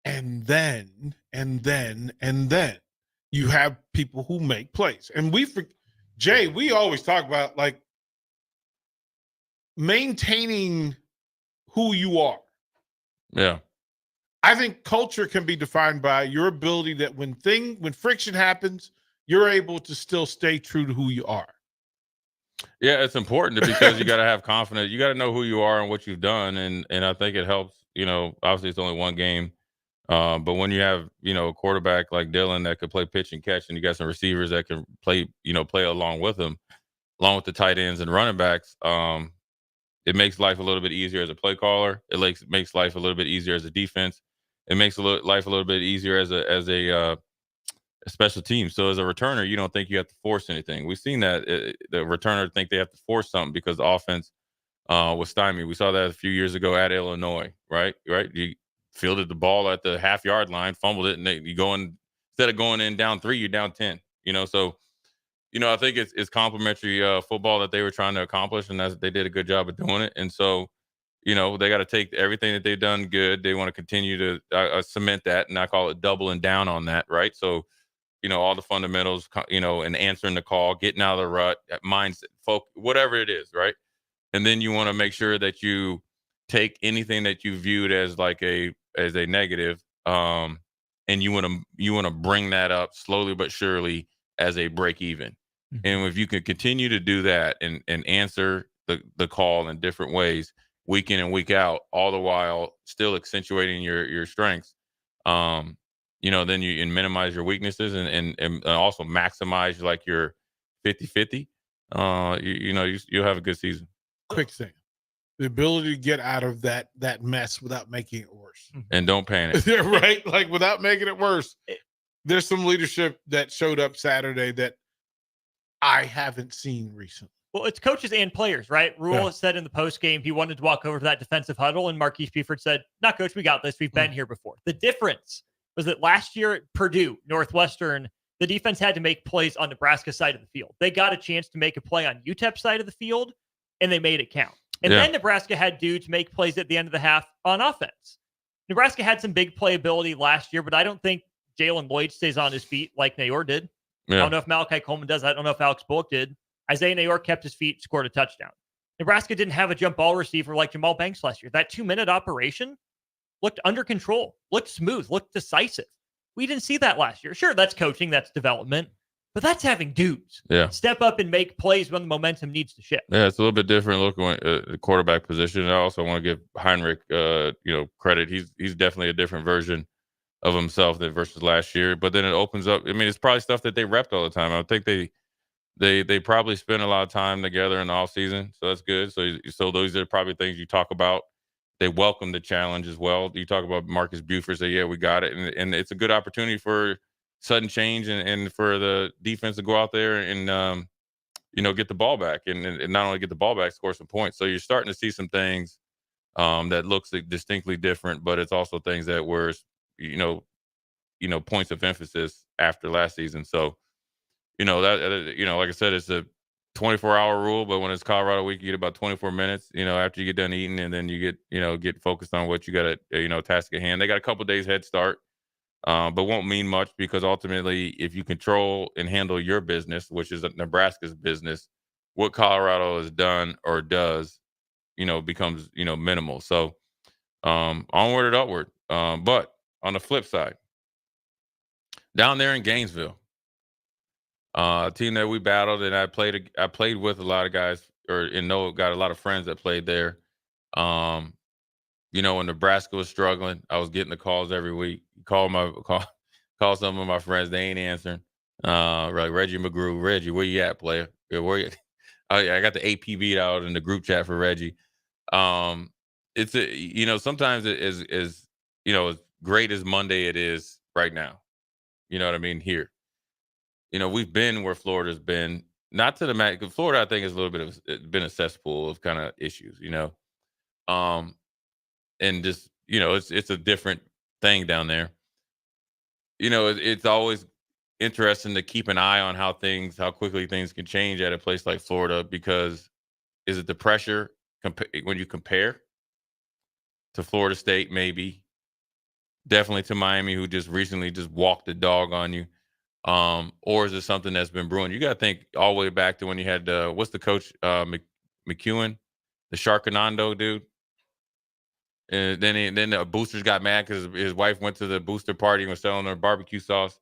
And then you have people who make plays. And Jay, we always talk about like maintaining who you are. Yeah. I think culture can be defined by your ability that when friction happens, you're able to still stay true to who you are. Yeah, it's important because you got to have confidence. You got to know who you are and what you've done, and I think it helps. Obviously it's only one game, but when you have a quarterback like Dylan that could play pitch and catch, and you got some receivers that can play along with him, along with the tight ends and running backs, it makes life a little bit easier as a play caller. It makes life a little bit easier as a defense. It makes life a little bit easier as a special team. So as a returner, you don't think you have to force anything. We've seen that the returner think they have to force something because the offense was stymied. We saw that a few years ago at Illinois, right? You fielded the ball at the half-yard line, fumbled it, and instead of going in down 3, you're down 10. So I think it's complimentary football that they were trying to accomplish, and they did a good job of doing it. And so they got to take everything that they've done good. They want to continue to cement that, and I call it doubling down on that, right? So, all the fundamentals, and answering the call, getting out of the rut, mindset, whatever it is, right? And then you want to make sure that you take anything that you viewed as like as a negative, and you want to bring that up slowly but surely as a break even. Mm-hmm. And if you can continue to do that and answer the call in different ways, week in and week out, all the while still accentuating your strengths, then you can minimize your weaknesses and also maximize like your 50-50. You'll have a good season. Quick thing. The ability to get out of that mess without making it worse. And don't panic. Yeah, right? Like without making it worse. There's some leadership that showed up Saturday that I haven't seen recently. Well, it's coaches and players, right? Rule said in the post game he wanted to walk over to that defensive huddle, and Marquise Buford said, "No, coach, we got this. We've been here before." The difference was that last year at Purdue, Northwestern, the defense had to make plays on Nebraska's side of the field. They got a chance to make a play on UTEP's side of the field, and they made it count. And then Nebraska had dudes make plays at the end of the half on offense. Nebraska had some big playability last year, but I don't think Jalen Lloyd stays on his feet like Nayor did. I don't know if Malachi Coleman does. I don't know if Alex Bullock did. Isaiah Nayor kept his feet, scored a touchdown. Nebraska didn't have a jump ball receiver like Jamal Banks last year. That 2-minute operation looked under control, looked smooth, looked decisive. We didn't see that last year. Sure, that's coaching, that's development, but that's having dudes step up and make plays when the momentum needs to shift. Yeah, it's a little bit different looking at the quarterback position. I also want to give Heinrich, credit. He's definitely a different version of himself than versus last year. But then it opens up. I mean, it's probably stuff that they repped all the time. I think they probably spend a lot of time together in the off season, so that's good. So those are probably things you talk about. They welcome the challenge as well. You talk about Marcus Buford, say, yeah, we got it. And it's a good opportunity for sudden change and for the defense to go out there and, get the ball back and not only get the ball back, score some points. So you're starting to see some things that looks distinctly different, but it's also things that were, points of emphasis after last season. So, like I said, it's a 24-hour rule, but when it's Colorado week, you get about 24 minutes, after you get done eating, and then you get focused on what you got to, task at hand. They got a couple days head start, but won't mean much because ultimately, if you control and handle your business, which is Nebraska's business, what Colorado has done or does, becomes, minimal. So onward and upward. But on the flip side, down there in Gainesville, a team that we battled, and I played with a lot of guys, got a lot of friends that played there. When Nebraska was struggling, I was getting the calls every week. Call some of my friends, they ain't answering. Like Reggie McGrew, Reggie, where you at, player? Where you? I got the AP beat out in the group chat for Reggie. It's sometimes it is as great as Monday it is right now. You know what I mean? Here. We've been where Florida's been, not to the max. Florida, I think, is a little bit of been a cesspool of kind of issues, and just it's a different thing down there. It's always interesting to keep an eye on how quickly things can change at a place like Florida, because is it the pressure when you compare to Florida State, maybe definitely to Miami, who just recently just walked the dog on you. Or is it something that's been brewing? You got to think all the way back to when you had what's the coach McEwen, the Sharknado dude, and then the boosters got mad because his wife went to the booster party and was selling her barbecue sauce.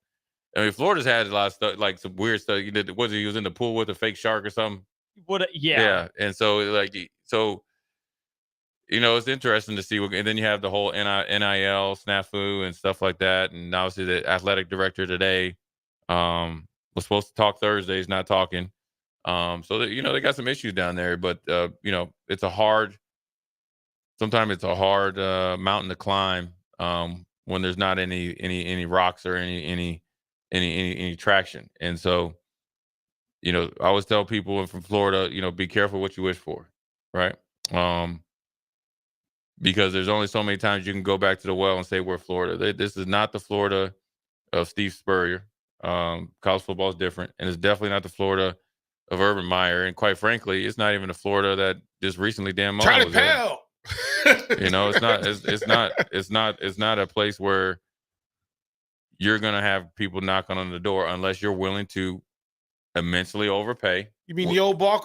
I mean, Florida's had a lot of stuff, like some weird stuff. He was in the pool with a fake shark or something? Yeah, and so it's interesting to see. And then you have the whole NIL snafu and stuff like that, and obviously the athletic director today. Was supposed to talk Thursday. He's not talking. So that, they got some issues down there, but sometimes it's a hard mountain to climb when there's not any rocks or any traction. And so, I always tell people from Florida, be careful what you wish for, right? Because there's only so many times you can go back to the well and say we're Florida. This is not the Florida of Steve Spurrier. College football is different, and it's definitely not the Florida of Urban Meyer. And quite frankly, it's not even the Florida that just recently Dan Mullen was Powell. It's not a place where you're gonna have people knocking on the door unless you're willing to immensely overpay. You mean the old ball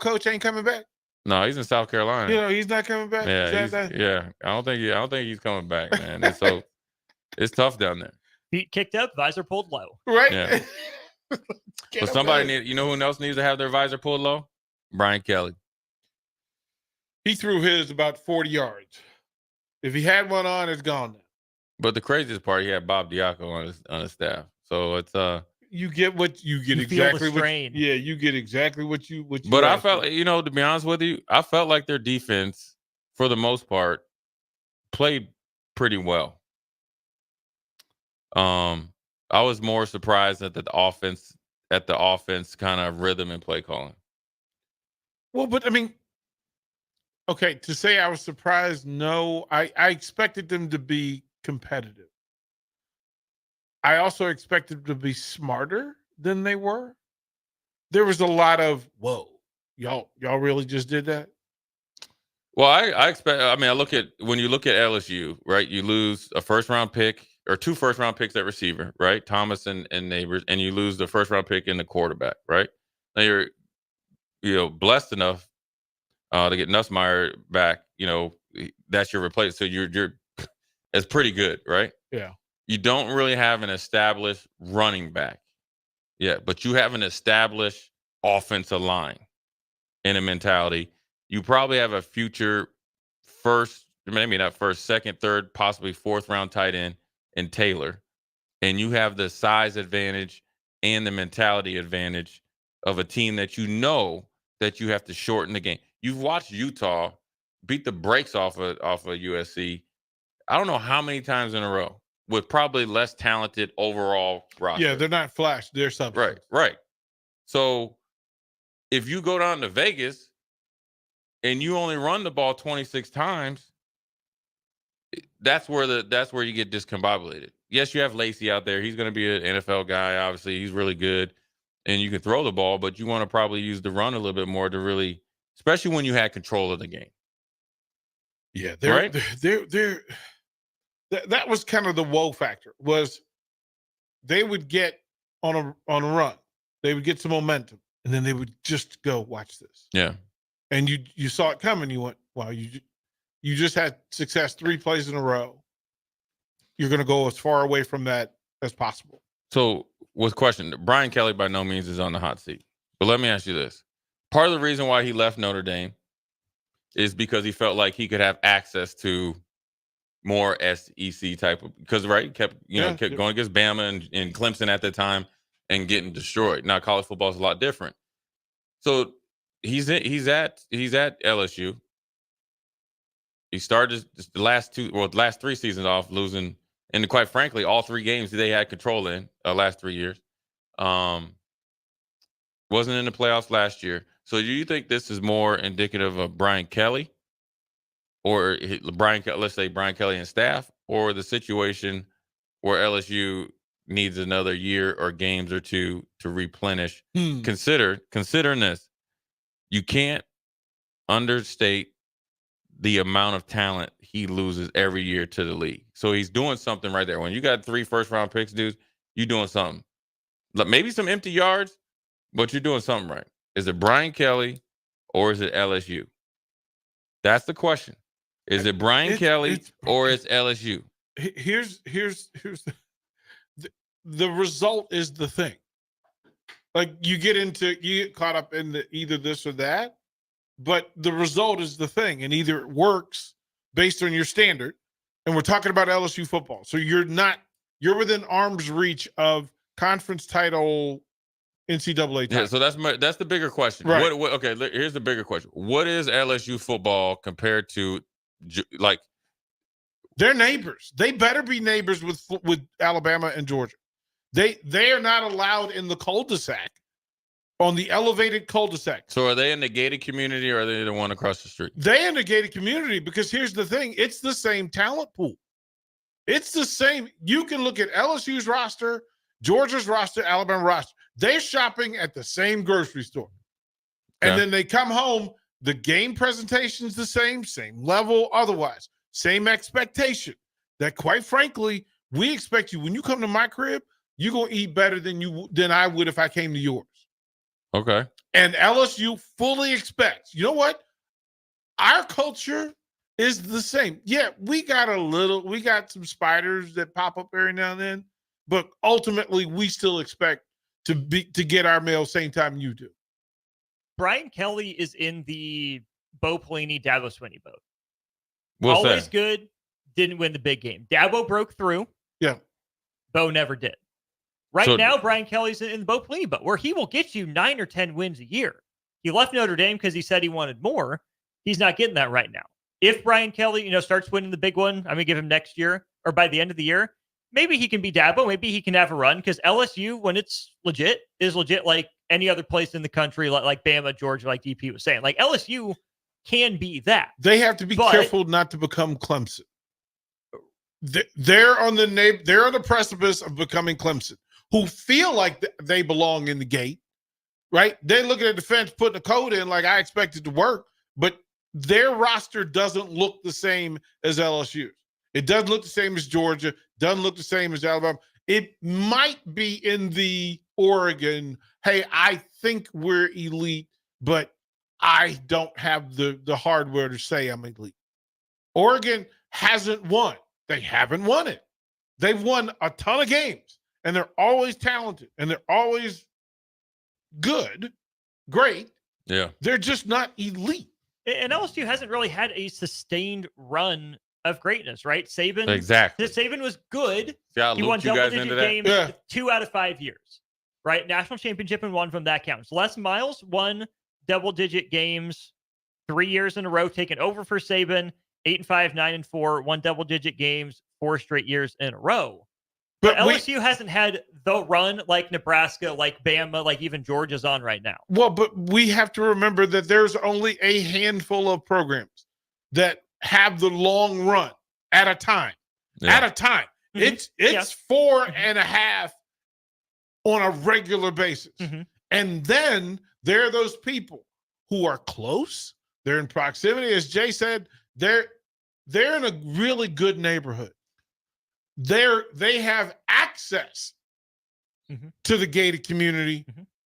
coach ain't coming back? No, he's in South Carolina. He's not coming back. Yeah. I don't think he's coming back, man. And so it's tough down there. Feet kicked up, visor pulled low. Right. Yeah. But somebody who else needs to have their visor pulled low? Brian Kelly. He threw his about 40 yards. If he had one on, it's gone now. But the craziest part, he had Bob Diaco on his staff. So it's you get exactly what you get exactly what you But I felt, to be honest with you, I felt like their defense, for the most part, played pretty well. I was more surprised that the offense at the offense kind of rhythm and play calling. Well, but I mean, okay, to say I was surprised, no, I expected them to be competitive. I also expected them to be smarter than they were. There was a lot of, whoa, y'all really just did that? Well, I expect. I mean, when you look at LSU, right? You lose a first round pick or 2 first round picks at receiver, right? Thomas and Neighbors, and you lose the first round pick in the quarterback, right? Now you're blessed enough to get Nussmeier back. That's your replacement. So you're it's pretty good, right? Yeah. You don't really have an established running back yet, but you have an established offensive line and a mentality. You probably have a future first, maybe not first, second, third, possibly fourth round tight end in Taylor. And you have the size advantage and the mentality advantage of a team that that you have to shorten the game. You've watched Utah beat the brakes off of USC. I don't know how many times in a row with probably less talented overall roster. Yeah, they're not flash. They're substance. Right. So if you go down to Vegas and you only run the ball 26 times, that's where you get discombobulated. Yes, you have Lacey out there. He's going to be an NFL guy. Obviously, he's really good, and you can throw the ball, but you want to probably use the run a little bit more to really, especially when you had control of the game. Yeah, right. That was kind of the woe factor. Was they would get on a run, they would get some momentum, and then they would just go, watch this. Yeah, and you saw it coming. You went, wow, you just had success 3 plays in a row. You're going to go as far away from that as possible. So, with question, Brian Kelly by no means is on the hot seat. But let me ask you this: part of the reason why he left Notre Dame is because he felt like he could have access to more SEC type of, because kept going against Bama and Clemson at the time and getting destroyed. Now college football is a lot different. So he's at LSU. He started the last 3 seasons off losing, and quite frankly, all 3 games they had control in last 3 years. Wasn't in the playoffs last year. So do you think this is more indicative of Brian Kelly, or let's say Brian Kelly and staff, or the situation where LSU needs another year or games or 2 to replenish? Considering this, you can't understate the amount of talent he loses every year to the league. So he's doing something right there. When you got 3 first-round picks, dude, you're doing something. Maybe some empty yards, but you're doing something right. Is it Brian Kelly or is it LSU? That's the question. Is it Brian Kelly or is LSU? Here's the result is the thing. Like you get caught up in either this or that, but the result is the thing, and either it works based on your standard, and we're talking about LSU football, so you're within arm's reach of conference title, NCAA title. Yeah, so that's the bigger question. Right. Okay, here's the bigger question. What is LSU football compared to, like, they're neighbors? They better be neighbors with Alabama and Georgia. They are not allowed in the cul-de-sac, on the elevated cul-de-sac. So are they in the gated community or are they the one across the street? They in the gated community, because here's the thing. It's the same talent pool. It's the same. You can look at LSU's roster, Georgia's roster, Alabama roster. They're shopping at the same grocery store. And then they come home, the game presentation's the same level otherwise, same expectation. That quite frankly, we expect you, when you come to my crib, you're going to eat better than I would if I came to yours. Okay. And LSU fully expects, you know what? Our culture is the same. Yeah, we got some spiders that pop up every now and then, but ultimately we still expect to get our mail same time you do. Brian Kelly is in the Bo Pelini, Dabo Swinney boat. What's Always that? good, didn't win the big game. Dabo broke through. Yeah. Bo never did. Now, Brian Kelly's in the Bo Pelini boat, where he will get you 9 or 10 wins a year. He left Notre Dame because he said he wanted more. He's not getting that right now. If Brian Kelly, starts winning the big one, I'm going to give him next year or by the end of the year, maybe he can be Dabo. Maybe he can have a run because LSU, when it's legit, is legit like any other place in the country, like Bama, Georgia, like DP was saying. Like LSU can be that. They have to be careful not to become Clemson. They're on the precipice of becoming Clemson, who feel like they belong in the gate, right? They're looking at the fence, putting a code in like I expect it to work, but their roster doesn't look the same as LSU's. It doesn't look the same as Georgia, doesn't look the same as Alabama. It might be in the Oregon, hey, I think we're elite, but I don't have the hardware to say I'm elite. Oregon hasn't won. They haven't won it. They've won a ton of games, and they're always talented, and they're always good, great. Yeah. They're just not elite. And LSU hasn't really had a sustained run of greatness, right? Saban. Exactly. Saban was good. Yeah, he won double-digit games 2 out of 5 years, right? National championship and won from that counts. Les Miles won double-digit games 3 years in a row, taken over for Saban. 8-5, 9-4, won double-digit games 4 straight years in a row. But LSU hasn't had the run like Nebraska, like Bama, like even Georgia's on right now. Well, but we have to remember that there's only a handful of programs that have the long run at a time. Yeah. At a time. It's 4.5 on a regular basis. And then there are those people who are close. They're in proximity. As Jay said, they're in a really good neighborhood. They have access to the gated community,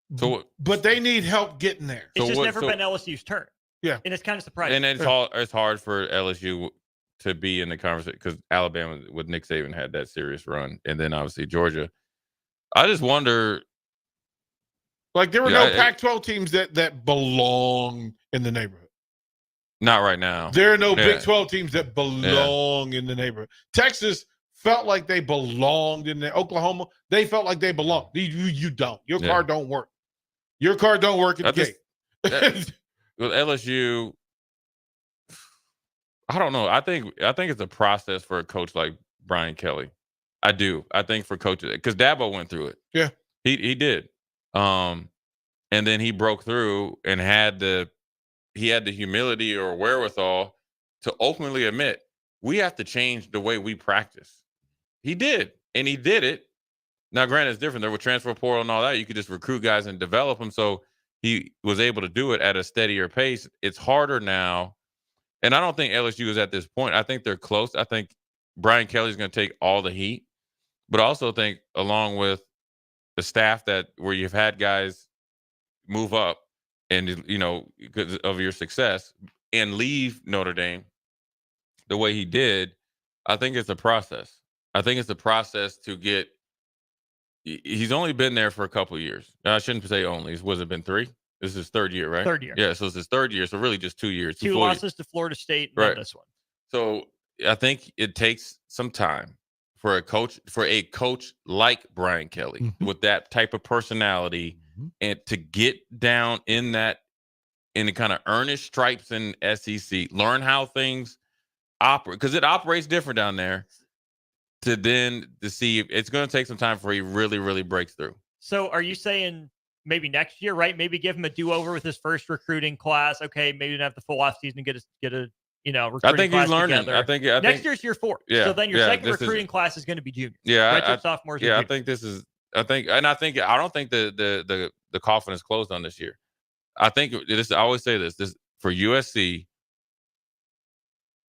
but they need help getting there. It's just never been LSU's turn. Yeah. And it's kind of surprising. And it's hard for LSU to be in the conversation because Alabama with Nick Saban had that serious run. And then obviously Georgia. I just wonder. Like there were no Pac-12 teams that belong in the neighborhood. Not right now. There are no Big 12 teams that belong in the neighborhood. Texas felt like they belonged in there. Oklahoma, they felt like they belonged. You don't. Your car don't work. Your car don't work at the gate. With LSU, I don't know. I think it's a process for a coach like Brian Kelly. I do. I think for coaches, because Dabo went through it. Yeah, he did. And then he broke through and had the humility or wherewithal to openly admit we have to change the way we practice. He did, and he did it. Now, granted, it's different. There were transfer portal and all that. You could just recruit guys and develop them. So he was able to do it at a steadier pace. It's harder now. And I don't think LSU is at this point. I think they're close. I think Brian Kelly's going to take all the heat. But I also think along with the staff where you've had guys move up and, because of your success and leave Notre Dame the way he did, I think it's a process. I think it's a process to get – he's only been there for a couple of years. I shouldn't say only. Was it been 3? This is his 3rd year, right? 3rd year. Yeah, so it's his 3rd year. So really just 2 years. 2 losses to Florida State and then this one. So I think it takes some time for a coach like Brian Kelly with that type of personality and to get down in the kind of earnest stripes in SEC, learn how things operate, because it operates different down there, to see if it's going to take some time before he really, really breaks through. So are you saying maybe next year, right? Maybe give him a do-over with his first recruiting class. Okay, maybe not have the full offseason to get a recruiting I think class he's learning. together. I think next year's year 4. Yeah. So then your second recruiting class is going to be juniors. Yeah. Sophomores. Yeah. I think this is. I don't think the coffin is closed on this year. I think this. I always say this for USC.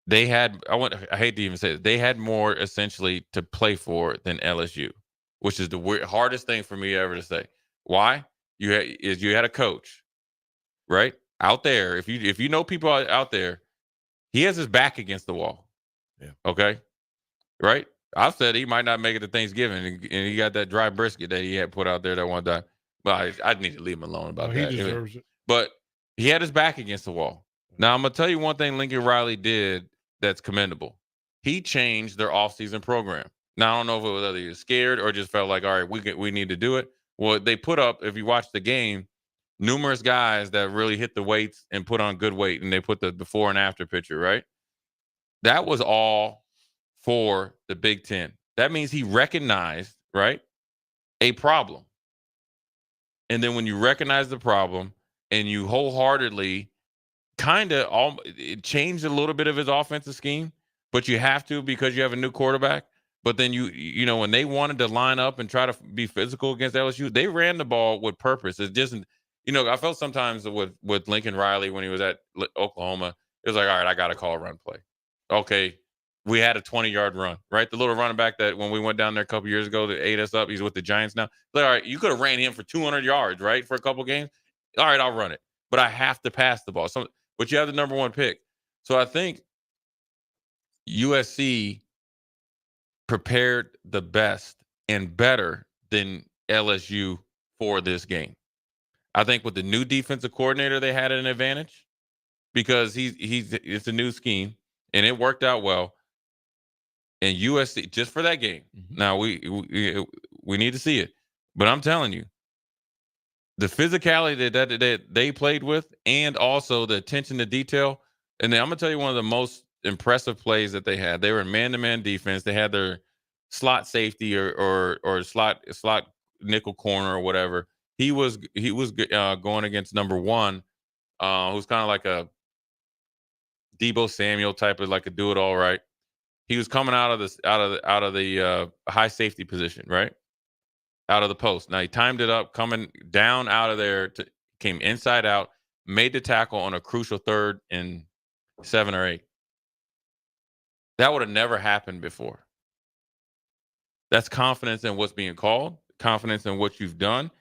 They had. I hate to even say it. They had more essentially to play for than LSU, which is the hardest thing for me ever to say. Why? You had a coach, right, out there. If you know people out there, he has his back against the wall. Yeah. Okay. Right. I've said he might not make it to Thanksgiving, and he got that dry brisket that he had put out there that one time. Well, I need to leave him alone about that. He deserves it. But he had his back against the wall. Now I'm gonna tell you one thing Lincoln Riley did that's commendable. He changed their offseason program. Now I don't know if it was whether he was scared or just felt like, all right, we need to do it. Well, they put up, if you watch the game, numerous guys that really hit the weights and put on good weight, and they put the before and after picture, right? That was all for the Big Ten. That means he recognized, right, a problem. And then when you recognize the problem and you wholeheartedly it changed a little bit of his offensive scheme, but you have to because you have a new quarterback. But then you know, when they wanted to line up and try to be physical against LSU, they ran the ball with purpose. It just, you know, I felt sometimes with Lincoln Riley when he was at Oklahoma, it was like, all right, I got to call a run play. Okay, we had a 20-yard run, right? The little running back that when we went down there a couple years ago that ate us up, he's with the Giants now. Like, all right, you could have ran him for 200 yards, right, for a couple games. All right, I'll run it, but I have to pass the ball. But you have the number one pick. So I think USC prepared the best and better than LSU for this game. I think with the new defensive coordinator, they had an advantage because it's a new scheme and it worked out well. And USC, just for that game, now we need to see it. But I'm telling you, the physicality that they played with and also the attention to detail. And then I'm going to tell you one of the most impressive plays that they had. They were in man-to-man defense. They had their slot safety or slot nickel corner or whatever. He was going against number one, who's kind of like a Debo Samuel type of like a do it all right. He was coming out of the high safety position, right? Out of the post. Now he timed it up, coming down out of there, came inside out, made the tackle on a crucial 3rd and 7 or 8. That would have never happened before. That's confidence in what's being called, confidence in what you've done.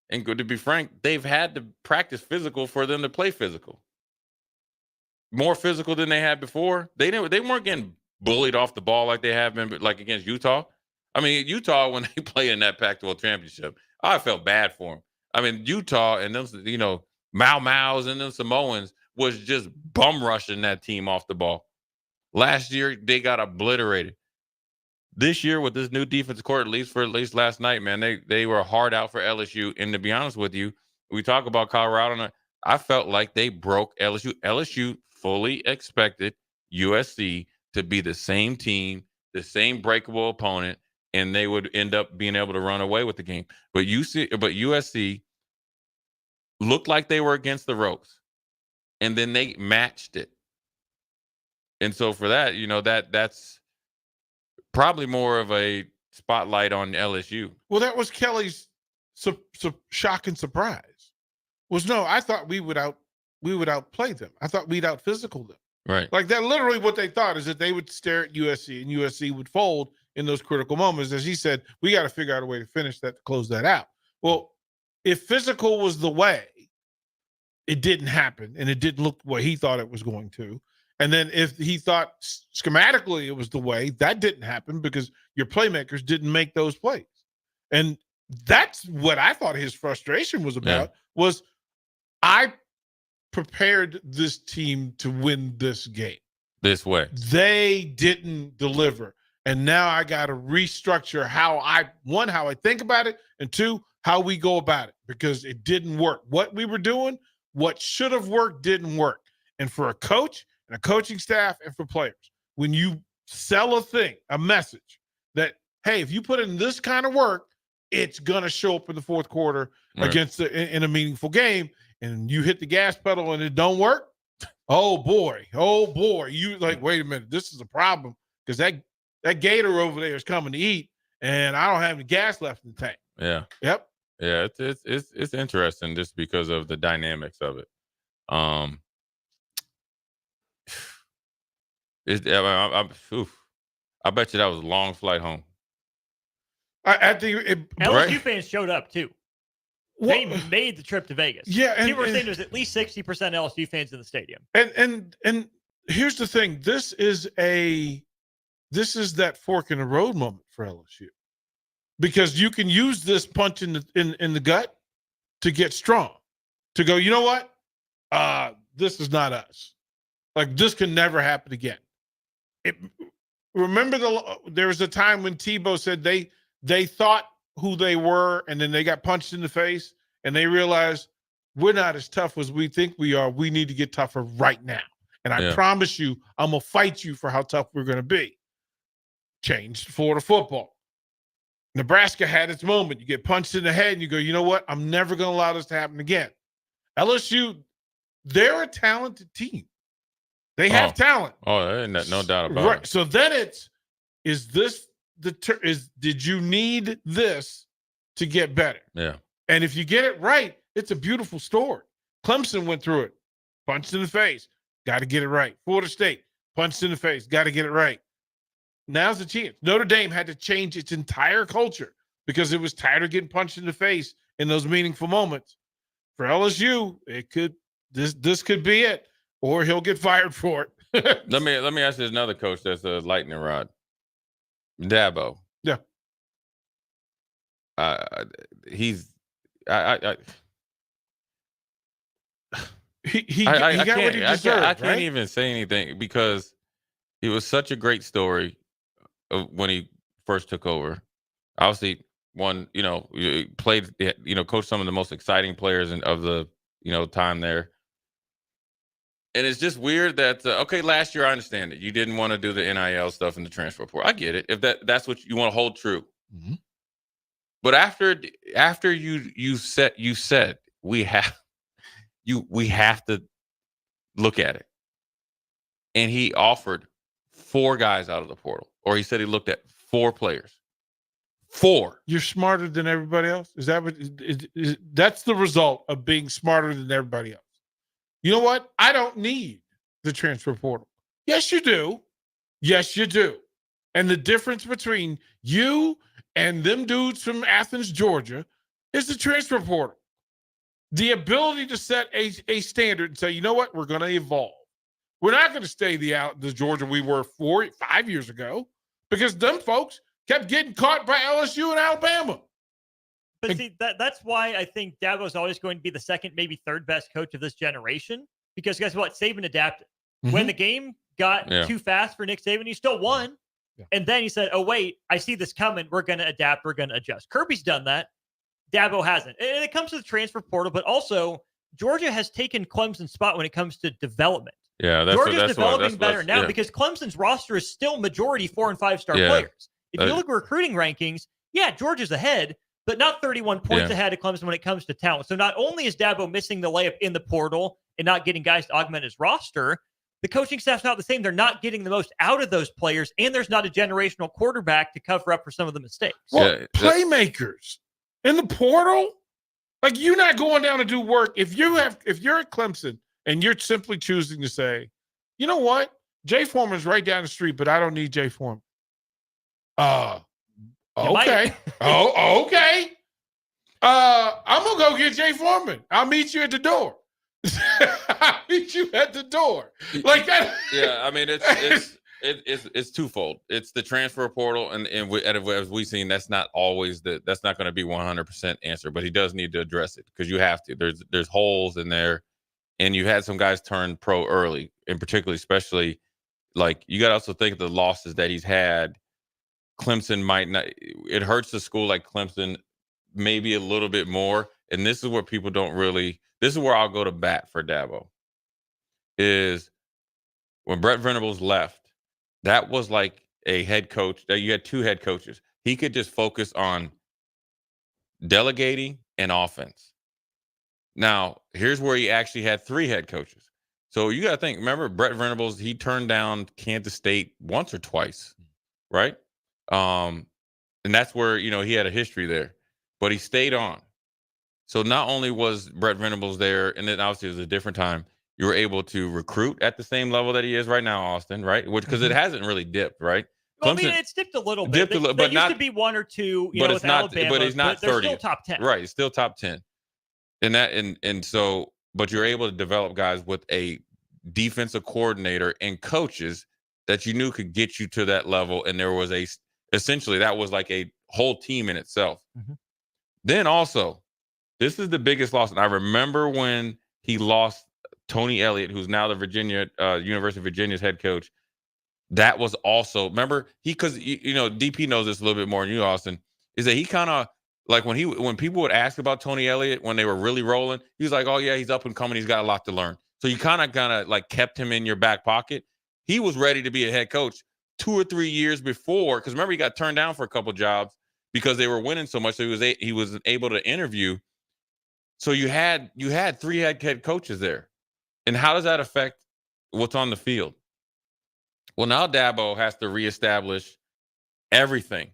And to be frank, they've had to practice physical for them to play physical. More physical than they had before. They weren't getting bullied off the ball like they have been, like against Utah. I mean, Utah, when they played in that Pac-12 championship, I felt bad for them. I mean, Utah and them, you know, Maus and them Samoans was just bum rushing that team off the ball. Last year, they got obliterated. This year, with this new defensive court, at least last night, man, they were hard out for LSU. And to be honest with you, we talk about Colorado. I felt like they broke LSU. LSU fully expected USC to be the same team, the same breakable opponent, and they would end up being able to run away with the game. But USC looked like they were against the ropes, and then they matched it. And so for that, you know, that's probably more of a spotlight on LSU. Well, that was Kelly's shock and surprise. I thought we would outplay them. I thought we'd out physical them. Right. Like that, literally what they thought is that they would stare at USC and USC would fold in those critical moments. As he said, we got to figure out a way to finish that, to close that out. Well, if physical was the way, it didn't happen and it didn't look the way he thought it was going to. And then if he thought schematically it was the way, that didn't happen because your playmakers didn't make those plays. And that's what I thought his frustration was about, was I prepared this team to win this game. This way. They didn't deliver. And now I got to restructure how I think about it, and 2, how we go about it, because it didn't work. What we were doing, what should have worked, didn't work. And for a coach and a coaching staff and for players, when you sell a message that, hey, if you put in this kind of work, it's going to show up in the fourth quarter in a meaningful game, and you hit the gas pedal and it don't work, oh boy, you like, wait a minute, this is a problem, because that gator over there is coming to eat, and I don't have any gas left in the tank. Yeah. Yep. Yeah, it's interesting just because of the dynamics of it. I bet you that was a long flight home. I think LSU fans showed up too. They made the trip to Vegas. Yeah, and people were saying there's at least 60% LSU fans in the stadium. And here's the thing: this is that fork in the road moment for LSU, because you can use this punch in the gut to get strong, to go, you know what? This is not us. Like, this can never happen again. Remember there was a time when Tebow said they thought who they were, and then they got punched in the face, and they realized we're not as tough as we think we are. We need to get tougher right now. And I promise you, I'm going to fight you for how tough we're going to be. changed Florida football. Nebraska had its moment. You get punched in the head and you go, you know what? I'm never going to allow this to happen again. LSU, they're a talented team. They have talent. Oh, no doubt about Right. it. So then did you need this to get better? Yeah. And if you get it right, it's a beautiful story. Clemson went through it. Punched in the face. Got to get it right. Florida State, punched in the face. Got to get it right. Now's the chance. Notre Dame had to change its entire culture because it was tired of getting punched in the face in those meaningful moments. For LSU, this could be it, or he'll get fired for it. Let me ask you another coach that's a lightning rod. Dabo. Yeah. He got what he deserved. I can't even say anything because he was such a great story when he first took over. Obviously, played, coached some of the most exciting players of the, time there. And it's just weird that, last year I understand it. You didn't want to do the NIL stuff in the transfer portal. I get it. If that's what you want to hold true. Mm-hmm. But after you said we have to look at it. And he offered 4 guys out of the portal, or he said he looked at 4 players. 4. You're smarter than everybody else. Is that what? That's the result of being smarter than everybody else. You know what? I don't need the transfer portal. Yes, you do. Yes, you do. And the difference between you and them dudes from Athens, Georgia, is the transfer portal. The ability to set a standard and say, you know what? We're going to evolve. We're not going to stay the Georgia we were 4-5 years ago because them folks kept getting caught by LSU and Alabama. But see, that's why I think Dabo is always going to be the second, maybe third best coach of this generation. Because guess what? Saban adapted. Mm-hmm. When the game got too fast for Nick Saban, he still won. Yeah. And then he said, oh, wait, I see this coming. We're going to adapt. We're going to adjust. Kirby's done that. Dabo hasn't. And it comes to the transfer portal, but also Georgia has taken Clemson's spot when it comes to development. Yeah, Georgia's developing better now because Clemson's roster is still majority 4- and 5-star players. If you look at recruiting rankings, Georgia's ahead, but not 31 points ahead of Clemson when it comes to talent. So not only is Dabo missing the layup in the portal and not getting guys to augment his roster, the coaching staff's not the same. They're not getting the most out of those players, and there's not a generational quarterback to cover up for some of the mistakes. Well, playmakers in the portal, like you're not going down to do work. If you're at Clemson and you're simply choosing to say, you know what, Jay Foreman's right down the street, but I don't need Jay Foreman. Okay. Okay. I'm gonna go get Jay Foreman. I'll meet you at the door. I'll meet you at the door. Like that. Yeah, I mean it's twofold. It's the transfer portal, and as we've seen, that's not always that's not going to be 100% answer, but he does need to address it because you have to. There's holes in there, and you had some guys turn pro early, and particularly, especially like you got to also think of the losses that he's had. Clemson might not. It hurts the school like Clemson maybe a little bit more, and this is where people don't really. This is where I'll go to bat for Dabo. Is when Brett Venables left. That was like a head coach that you had 2 head coaches. He could just focus on delegating and offense. Now, here's where he actually had 3 head coaches. So you got to think, remember Brett Venables, he turned down Kansas State once or twice, right? And that's where, he had a history there, but he stayed on. So not only was Brett Venables there, and then obviously it was a different time, you were able to recruit at the same level that he is right now, Austin, right? Because it hasn't really dipped, right? Well, Clemson, it's dipped a little bit. But used to be 1 or 2, but with Alabama. But he's not 30. They're still top 10. Right, he's still top 10. And so, but you're able to develop guys with a defensive coordinator and coaches that you knew could get you to that level. And there was essentially that was like a whole team in itself. Mm-hmm. Then also, this is the biggest loss. And I remember when he lost Tony Elliott, who's now the University of Virginia's head coach. That was also, remember, because DP knows this a little bit more than you, Austin, is that he kind of like when people would ask about Tony Elliott when they were really rolling, he was like, oh yeah, he's up and coming, he's got a lot to learn. So you kind of like kept him in your back pocket. He was ready to be a head coach. 2 or 3 years before, because remember he got turned down for a couple jobs because they were winning so much, so he was able to interview. So you had 3 head coaches there, and how does that affect what's on the field? Well, now Dabo has to reestablish everything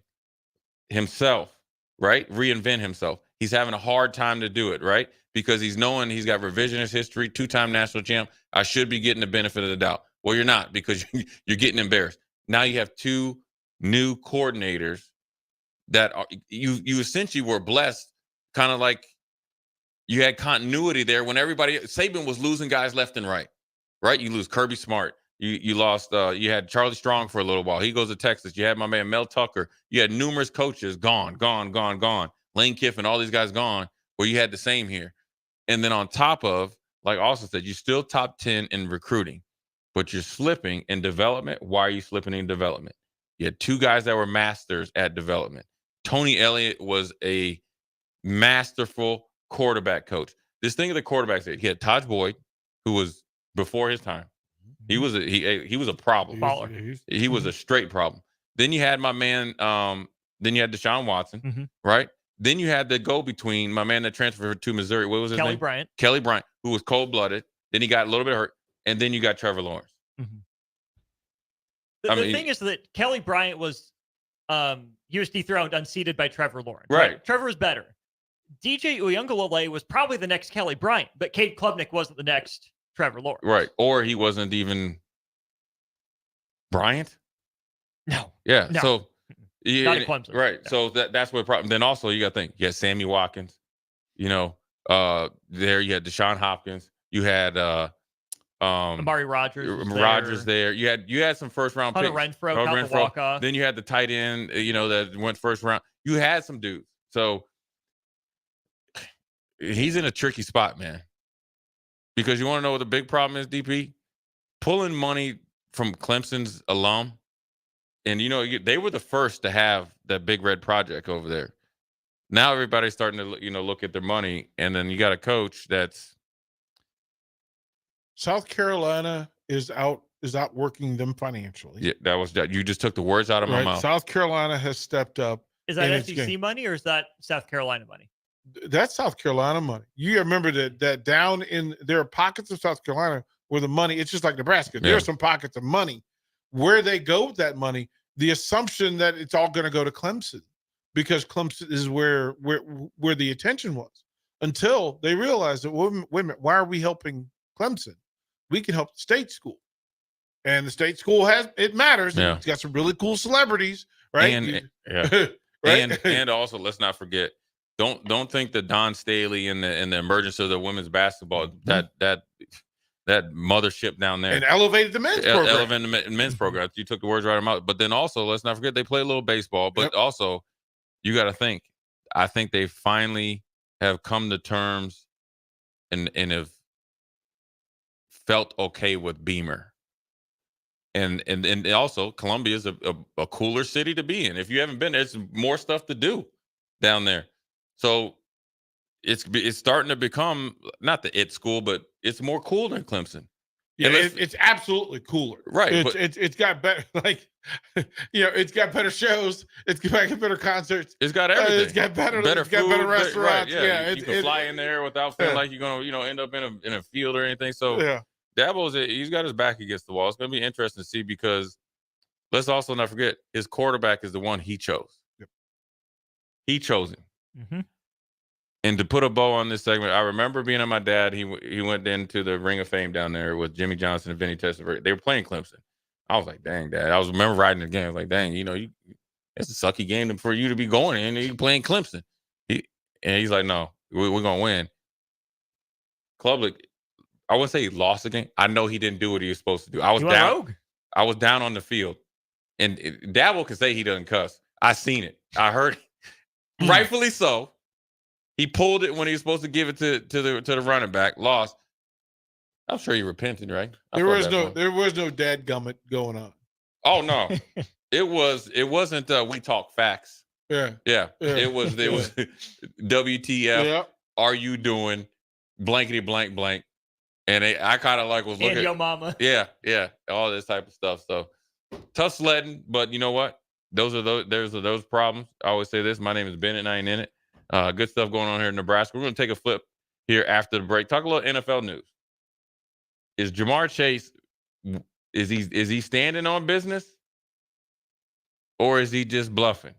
himself, right? Reinvent himself. He's having a hard time to do it, right? Because he's knowing he's got revisionist history, 2-time national champ. I should be getting the benefit of the doubt. Well, you're not, because you're getting embarrassed. Now you have 2 new coordinators that are, you essentially were blessed, kind of like you had continuity there when Saban was losing guys left and right? You lose Kirby Smart. You lost, you had Charlie Strong for a little while. He goes to Texas. You had my man Mel Tucker. You had numerous coaches gone. Lane Kiffin, all these guys gone, where you had the same here. And then on top of, like Austin said, you're still top 10 in recruiting, but you're slipping in development. Why are you slipping in development? You had 2 guys that were masters at development. Tony Elliott was a masterful quarterback coach. This thing of the quarterbacks, he had Todd Boyd, who was before his time. He was a problem. He was a straight problem. Then you had my man, then you had Deshaun Watson, right? Then you had the go-between, my man that transferred to Missouri. What was his name? Kelly Bryant, who was cold-blooded. Then he got a little bit hurt. And then you got Trevor Lawrence. The thing is that Kelly Bryant was he was dethroned, unseated by Trevor Lawrence. Right. Trevor was better. DJ Uyunglele was probably the next Kelly Bryant, but Cade Klubnik wasn't the next Trevor Lawrence. Right. Or he wasn't even Bryant. No. Yeah. No. So not at Clemson. Right. No. So that's what problem. Then also you got to think, you had Sammy Watkins, there you had Deshaun Hopkins, you had Amari Rogers there. You had some first round Hunter picks. Renfro. Then you had the tight end, that went first round. You had some dudes. So he's in a tricky spot, man. Because you want to know what the big problem is, DP? Pulling money from Clemson's alum. And, they were the first to have that Big Red Project over there. Now everybody's starting to, look at their money. And then you got a coach that's. South Carolina is outworking them financially. Yeah, that was that. You just took the words out of my mouth. South Carolina has stepped up. Is that SEC money or is that South Carolina money? That's South Carolina money. You remember that down in there are pockets of South Carolina where the money, it's just like Nebraska. There are some pockets of money. Where they go with that money, the assumption that it's all going to go to Clemson because Clemson is where the attention was until they realized that, wait a minute, why are we helping Clemson? We can help the state school. And the state school it matters. Yeah. It's got some really cool celebrities, right? And and also, let's not forget, don't think that Don Staley and the emergence of the women's basketball, that mothership down there, and elevated the men's program. Elevated the men's program. You took the words right out of my mouth. But then also, let's not forget, they play a little baseball. But also, you got to think. I think they finally have come to terms and have felt okay with Beamer. And also, Columbia is a cooler city to be in. If you haven't been there, there's more stuff to do down there. So it's starting to become not the it school, but it's more cool than Clemson. Yeah, it's absolutely cooler. Right. It's got better, it's got better shows. It's got better concerts. It's got everything. It's got better food, got better restaurants. Right, yeah. You can fly in there without feeling like you're going to, end up in a field or anything. So Dabo's he's got his back against the wall. It's going to be interesting to see because let's also not forget his quarterback is the one he chose. Yep. He chose him. Mm-hmm. And to put a bow on this segment, I remember being at my dad. He went into the Ring of Fame down there with Jimmy Johnson and Vinny Testaverde. They were playing Clemson. I was like, dang, Dad. I remember riding the game. I was like, dang, it's a sucky game for you to be going in. You're playing Clemson. He's like, no, we're going to win. Klubnik, I wouldn't say he lost the game. I know he didn't do what he was supposed to do. I was down. Rogue. I was down on the field. And Dabo can say he doesn't cuss. I seen it. I heard it. Rightfully so. He pulled it when he was supposed to give it to the running back. Lost. I'm sure he repented, right? There was no dadgummit going on. Oh no, it wasn't. We talk facts. Yeah. It was WTF? Yeah. Are you doing blankety blank blank? And I kind of was looking. And your mama. Yeah. All this type of stuff. So Tough sledding, but you know what? There's those problems. I always say this. My name is Bennett, and I ain't in it. Good stuff going on here in Nebraska. We're going to take a flip here after the break. Talk a little NFL news. Is Jamar Chase, is he standing on business? Or is he just bluffing?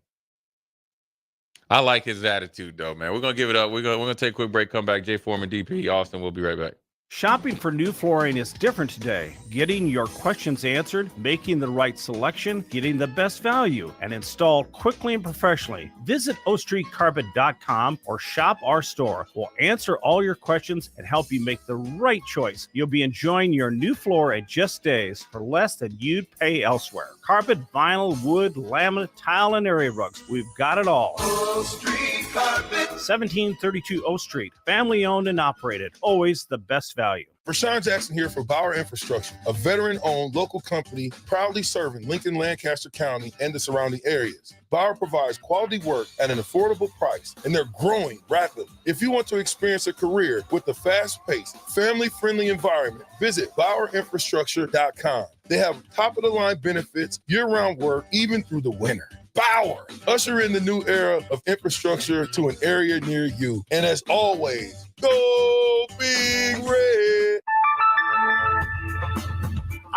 I like his attitude, though, man. We're going to give it up. We're going to take a quick break, come back. Jay Foreman, DP, Austin. We'll be right back. Shopping for new flooring is different today. Getting your questions answered, making the right selection, getting the best value, and installed quickly and professionally. Visit ostreetcarpet.com or shop our store. We'll answer all your questions and help you make the right choice. You'll be enjoying your new floor in just days for less than you'd pay elsewhere. Carpet, vinyl, wood, laminate, tile, and area rugs. We've got it all. O Street Carpet. 1732 O Street. Family owned and operated. Always the best value. Rashawn Jackson here for Bauer Infrastructure, a veteran-owned local company proudly serving Lincoln, Lancaster County, and the surrounding areas. Bauer provides quality work at an affordable price, and they're growing rapidly. If you want to experience a career with a fast-paced, family-friendly environment, visit BauerInfrastructure.com. They have top-of-the-line benefits, year-round work, even through the winter. Bauer, usher in the new era of infrastructure to an area near you. And as always, go Big Red!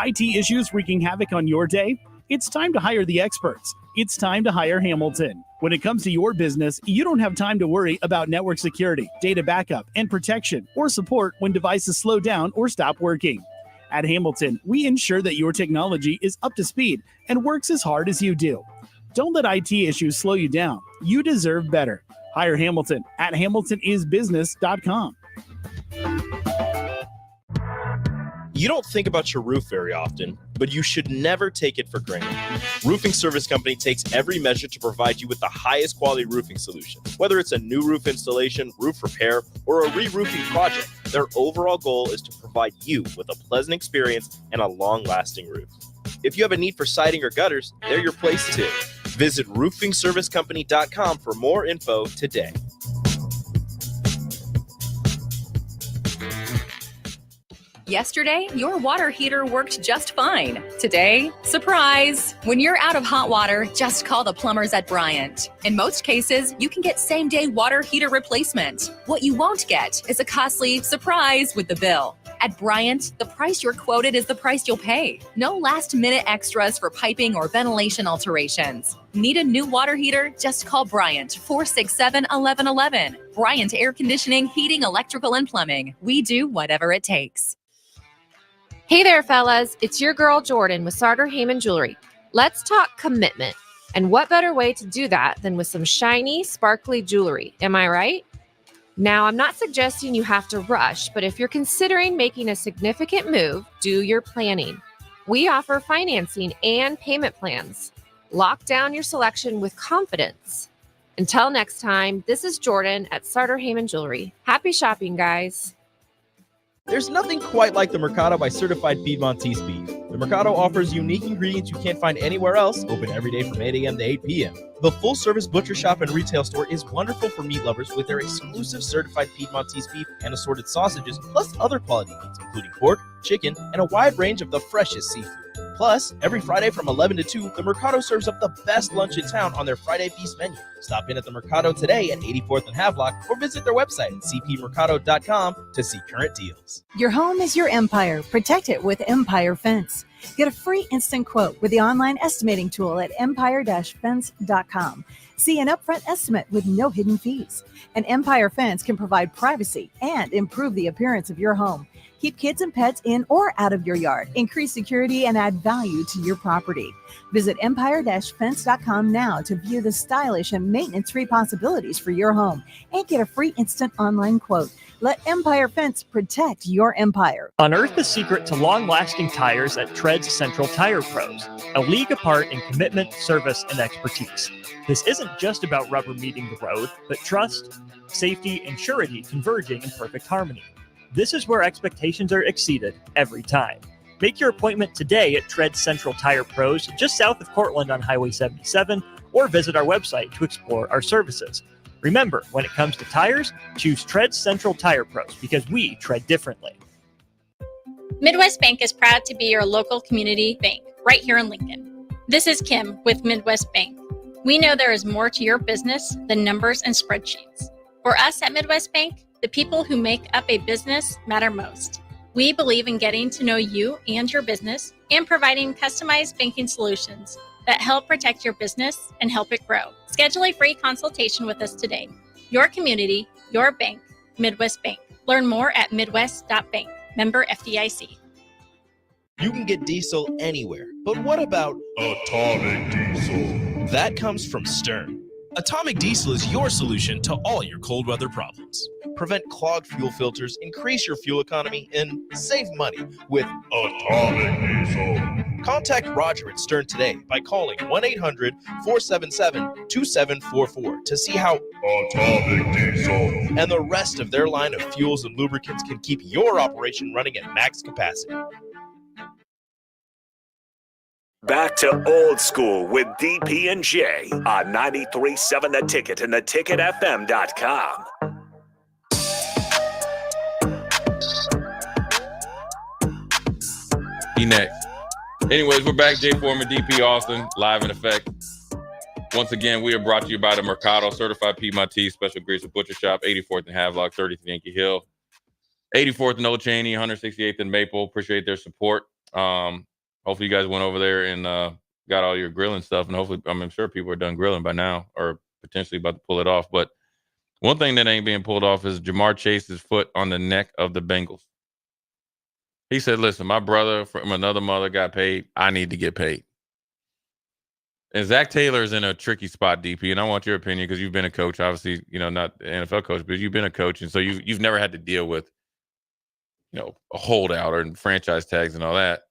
IT issues wreaking havoc on your day? It's time to hire the experts. It's time to hire Hamilton. When it comes to your business, you don't have time to worry about network security, data backup, and protection, or support when devices slow down or stop working. At Hamilton, we ensure that your technology is up to speed and works as hard as you do. Don't let IT issues slow you down. You deserve better. Hire Hamilton at hamiltonisbusiness.com. You don't think about your roof very often, but you should never take it for granted. Roofing Service Company takes every measure to provide you with the highest quality roofing solution. Whether it's a new roof installation, roof repair, or a re-roofing project, their overall goal is to provide you with a pleasant experience and a long-lasting roof. If you have a need for siding or gutters, they're your place too. Visit roofingservicecompany.com for more info today. Yesterday, your water heater worked just fine. Today, surprise! When you're out of hot water, just call the plumbers at Bryant. In most cases, you can get same-day water heater replacement. What you won't get is a costly surprise with the bill. At Bryant, the price you're quoted is the price you'll pay. No last-minute extras for piping or ventilation alterations. Need a new water heater? Just call Bryant, 467-1111. Bryant Air Conditioning, Heating, Electrical, and Plumbing. We do whatever it takes. Hey there, fellas. It's your girl, Jordan, with Sartor Heyman Jewelry. Let's talk commitment. And what better way to do that than with some shiny, sparkly jewelry? Am I right? Now, I'm not suggesting you have to rush, but if you're considering making a significant move, do your planning. We offer financing and payment plans. Lock down your selection with confidence. Until next time, this is Jordan at Sartor Heyman Jewelry. Happy shopping, guys. There's nothing quite like the Mercado by Certified Piedmontese beef. The Mercado offers unique ingredients you can't find anywhere else, open every day from 8 a.m. to 8 p.m. The full-service butcher shop and retail store is wonderful for meat lovers with their exclusive certified Piedmontese beef and assorted sausages, plus other quality meats, including pork, chicken, and a wide range of the freshest seafood. Plus, every Friday from 11 to 2, the Mercado serves up the best lunch in town on their Friday Feast menu. Stop in at the Mercado today at 84th and Havelock or visit their website at cpmercado.com to see current deals. Your home is your empire. Protect it with Empire Fence. Get a free instant quote with the online estimating tool at empire-fence.com. See an upfront estimate with no hidden fees. An Empire Fence can provide privacy and improve the appearance of your home. Keep kids and pets in or out of your yard. Increase security and add value to your property. Visit empire-fence.com now to view the stylish and maintenance-free possibilities for your home and get a free instant online quote. Let Empire Fence protect your empire. Unearth the secret to long-lasting tires at Tread's Central Tire Pros, a league apart in commitment, service, and expertise. This isn't just about rubber meeting the road, but trust, safety, and surety converging in perfect harmony. This is where expectations are exceeded every time. Make your appointment today at Tread Central Tire Pros, just south of Cortland on Highway 77, or visit our website to explore our services. Remember, when it comes to tires, choose Tread Central Tire Pros because we tread differently. Midwest Bank is proud to be your local community bank, right here in Lincoln. This is Kim with Midwest Bank. We know there is more to your business than numbers and spreadsheets. For us at Midwest Bank, the people who make up a business matter most. We believe in getting to know you and your business and providing customized banking solutions that help protect your business and help it grow. Schedule a free consultation with us today. Your community, your bank, Midwest Bank. Learn more at midwest.bank. Member FDIC. You can get diesel anywhere, but what about atomic diesel? That comes from Stern. Atomic diesel is your solution to all your cold weather problems. Prevent clogged fuel filters, increase your fuel economy, and save money with Atomic Diesel. Contact Roger at Stern today by calling 1-800-477-2744 to see how Atomic Diesel and the rest of their line of fuels and lubricants can keep your operation running at max capacity. Back to Old School with DP and J on 93.7 The Ticket and theticketfm.com. He next. Anyways, we're back. Jay Foreman, DP Austin, live in effect. Once again, we are brought to you by the Mercado Certified Piedmontese Special Grease Butcher Shop, 84th and Havelock, 30th and Yankee Hill, 84th and Old Cheney, 168th and Maple. Appreciate their support. Hopefully you guys went over there and got all your grilling stuff, and hopefully, I'm sure people are done grilling by now or potentially about to pull it off. But one thing that ain't being pulled off is Jamar Chase's foot on the neck of the Bengals. He said, listen, my brother from another mother got paid. I need to get paid. And Zach Taylor's in a tricky spot, DP, and I want your opinion because you've been a coach, obviously, not an NFL coach, but you've been a coach, and so you've never had to deal with, a holdout or franchise tags and all that.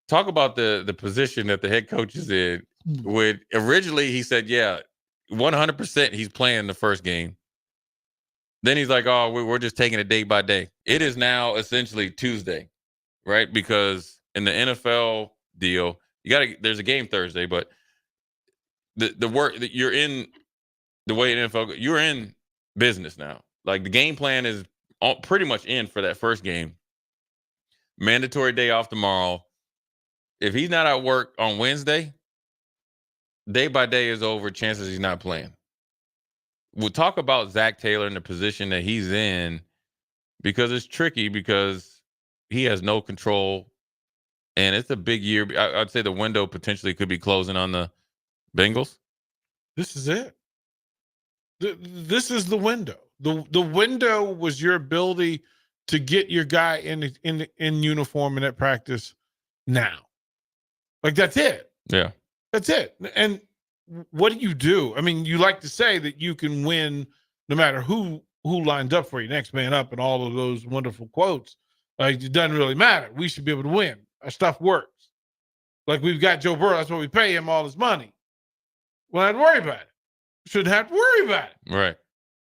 Talk about the position that the head coach is in. With originally he said, 100% he's playing the first game. Then he's like, oh, we're just taking it day by day. It is now essentially Tuesday, right? Because in the NFL deal, there's a game Thursday, but the work that you're in, the way NFL, you're in business now. Like the game plan is pretty much in for that first game. Mandatory day off tomorrow. If he's not at work on Wednesday, day by day is over. Chances he's not playing. We'll talk about Zach Taylor and the position that he's in because it's tricky because he has no control. And it's a big year. I'd say the window potentially could be closing on the Bengals. This is it. This is the window. The window was your ability to get your guy in uniform and at practice now. Like, that's it. Yeah. That's it. And what do you do? I mean, you like to say that you can win no matter who lined up for you, next man up, and all of those wonderful quotes. Like, it doesn't really matter. We should be able to win. Our stuff works. Like, we've got Joe Burrow. That's why we pay him all his money. Well, I'd worry about it. Shouldn't have to worry about it. Right.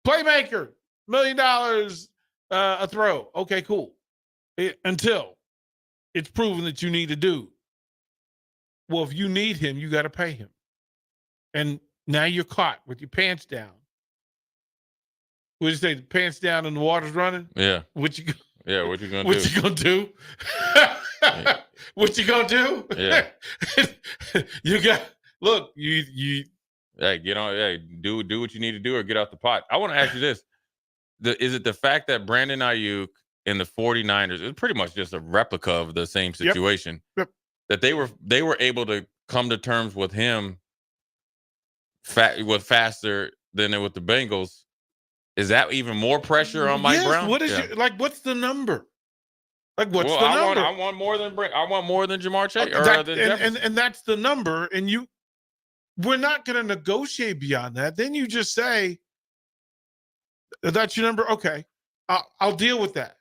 Playmaker, $1 million a throw. Okay, cool. Until it's proven that you need a dude. Well, if you need him, you got to pay him. And now you're caught with your pants down. What did you say? The pants down and the water's running? Yeah. What you gonna do? What you gonna do? Yeah. What you gonna do? Yeah. You got you Hey, get on. Hey, do what you need to do or get out the pot. I want to ask you this: is it the fact that Brandon Ayuk and the 49ers is pretty much just a replica of the same situation? Yep. That they were able to come to terms with him faster than with the Bengals. Is that even more pressure on Mike Brown? What is what's the number? Like, what's the number? I want more than Jamar Chase and that's the number. And we're not going to negotiate beyond that. Then you just say, that's your number. Okay, I'll deal with that.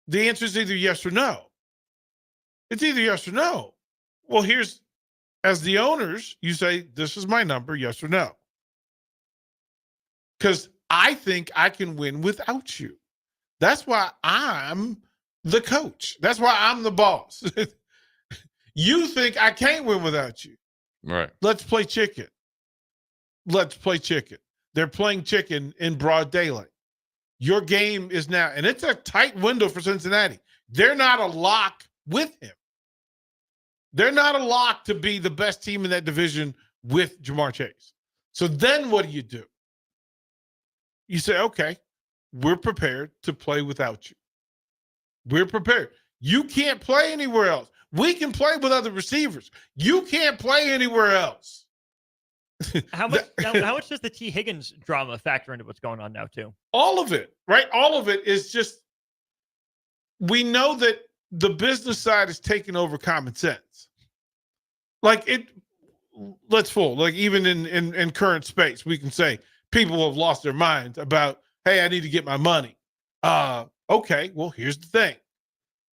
The answer is either yes or no. It's either yes or no. Well, as the owners, you say, this is my number, yes or no. Because I think I can win without you. That's why I'm the coach. That's why I'm the boss. You think I can't win without you. Right. Let's play chicken. They're playing chicken in broad daylight. Your game is now, and it's a tight window for Cincinnati. They're not a lock with him. They're not a lock to be the best team in that division with Jamar Chase. So then what do? You say, okay, we're prepared to play without you. We're prepared. You can't play anywhere else. We can play with other receivers. You can't play anywhere else. How much does the T. Higgins drama factor into what's going on now, too? All of it, right? All of it is just, we know that the business side is taking over common sense. Like even in current space, we can say people have lost their minds about, hey, I need to get my money. Okay, well, here's the thing.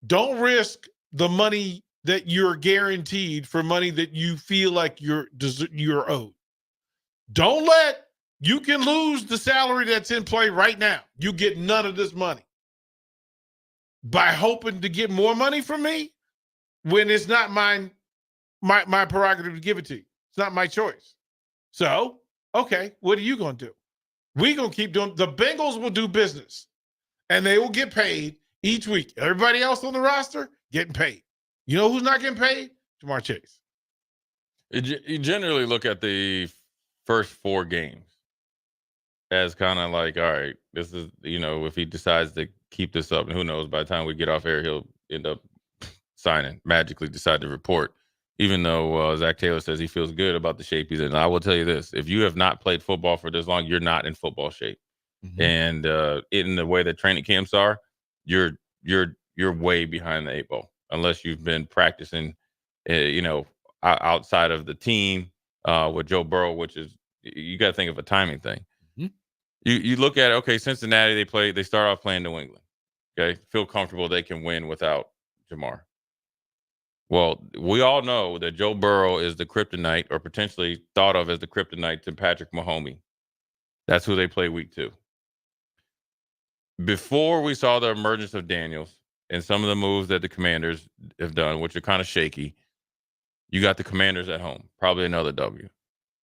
Don't risk the money that you're guaranteed for money that you feel like you're owed. You can lose the salary that's in play right now. You get none of this money. By hoping to get more money from me when it's not my prerogative to give it to you. It's not my choice. So, okay, what are you going to do? We're going to keep doing, the Bengals will do business and they will get paid each week. Everybody else on the roster getting paid. You know who's not getting paid? Jamar Chase. You generally look at the first 4 games as kind of like, all right, this is, if he decides to keep this up, and who knows, by the time we get off air, he'll end up magically decide to report, even though Zach Taylor says he feels good about the shape he's in. And I will tell you this, if you have not played football for this long, you're not in football shape. Mm-hmm. And in the way that training camps are, you're way behind the 8 ball unless you've been practicing, outside of the team with Joe Burrow, which is, you got to think of a timing thing. Mm-hmm. You look at it, okay, Cincinnati, they start off playing New England. Okay, feel comfortable they can win without Jamar. Well, we all know that Joe Burrow is the kryptonite, or potentially thought of as the kryptonite to Patrick Mahomes. That's who they play week 2. Before we saw the emergence of Daniels and some of the moves that the Commanders have done, which are kind of shaky, you got the Commanders at home, probably another W.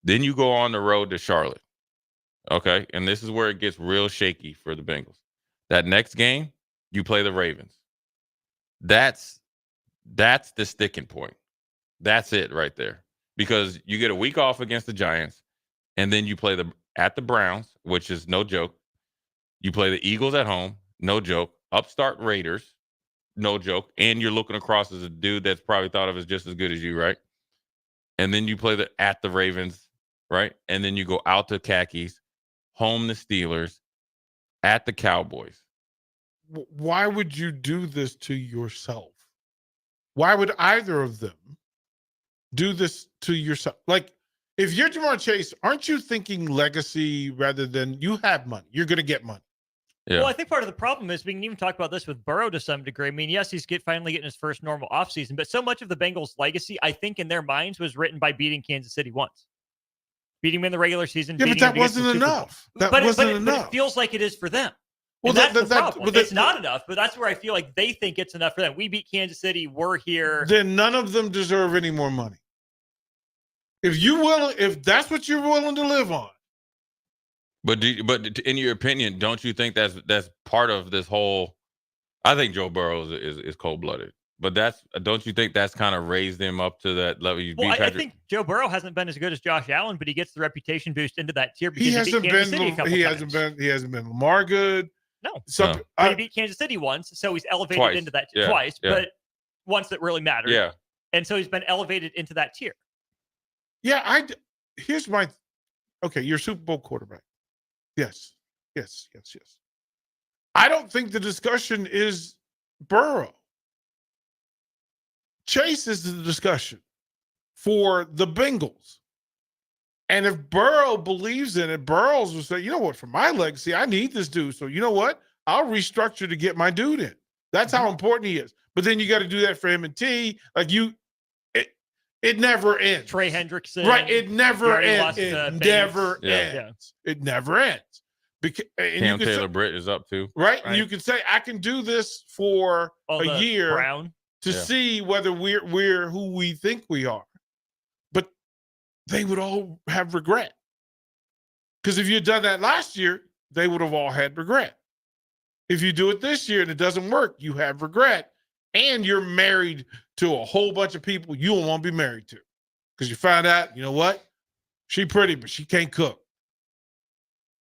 Then you go on the road to Charlotte. Okay, and this is where it gets real shaky for the Bengals. That next game, you play the Ravens. That's the sticking point. That's it right there. Because you get a week off against the Giants, and then you play at the Browns, which is no joke. You play the Eagles at home, no joke. Upstart Raiders, no joke. And you're looking across as a dude that's probably thought of as just as good as you, right? And then you play at the Ravens, right? And then you go out to Khakis, home the Steelers, at the Cowboys. Why would you do this to yourself? Why would either of them do this to yourself? Like, if you're Jamar Chase, aren't you thinking legacy rather than you have money? You're going to get money. Yeah. Well, I think part of the problem is we can even talk about this with Burrow to some degree. I mean, yes, he's finally getting his first normal offseason, but so much of the Bengals' legacy, I think, in their minds was written by beating Kansas City once. Beating them in the regular season. Yeah, but that wasn't enough. That wasn't enough. But it feels like it is for them. Well, that's the problem. It's not enough, but that's where I feel like they think it's enough for them. We beat Kansas City. We're here. Then none of them deserve any more money. If that's what you're willing to live on. But in your opinion, don't you think that's part of this whole? I think Joe Burrow is cold-blooded, but don't you think that's kind of raised him up to that level? I think Joe Burrow hasn't been as good as Josh Allen, but he gets the reputation boost into that tier because he hasn't been Lamar good. No. But he beat Kansas City once, so he's elevated into that tier twice, but once that really mattered. Yeah. And so he's been elevated into that tier. Yeah, here's my you're a Super Bowl quarterback. Yes. I don't think the discussion is Burrow. Chase is the discussion for the Bengals. And if Burrow believes in it, Burrows will say, you know what, for my legacy, I need this dude. So you know what? I'll restructure to get my dude in. That's how important he is. But then you got to do that for M&T. It never ends. Trey Hendrickson. Right. It never ends. It never ends. It never ends. Cam Taylor-Britt is up too. Right? And you can say, I can do this for a year to see whether we're who we think we are. But they would all have regret. Because if you had done that last year, they would have all had regret. If you do it this year and it doesn't work, you have regret. and you're married to a whole bunch of people you don't want to be married to because you find out, you know what? She pretty, but she can't cook.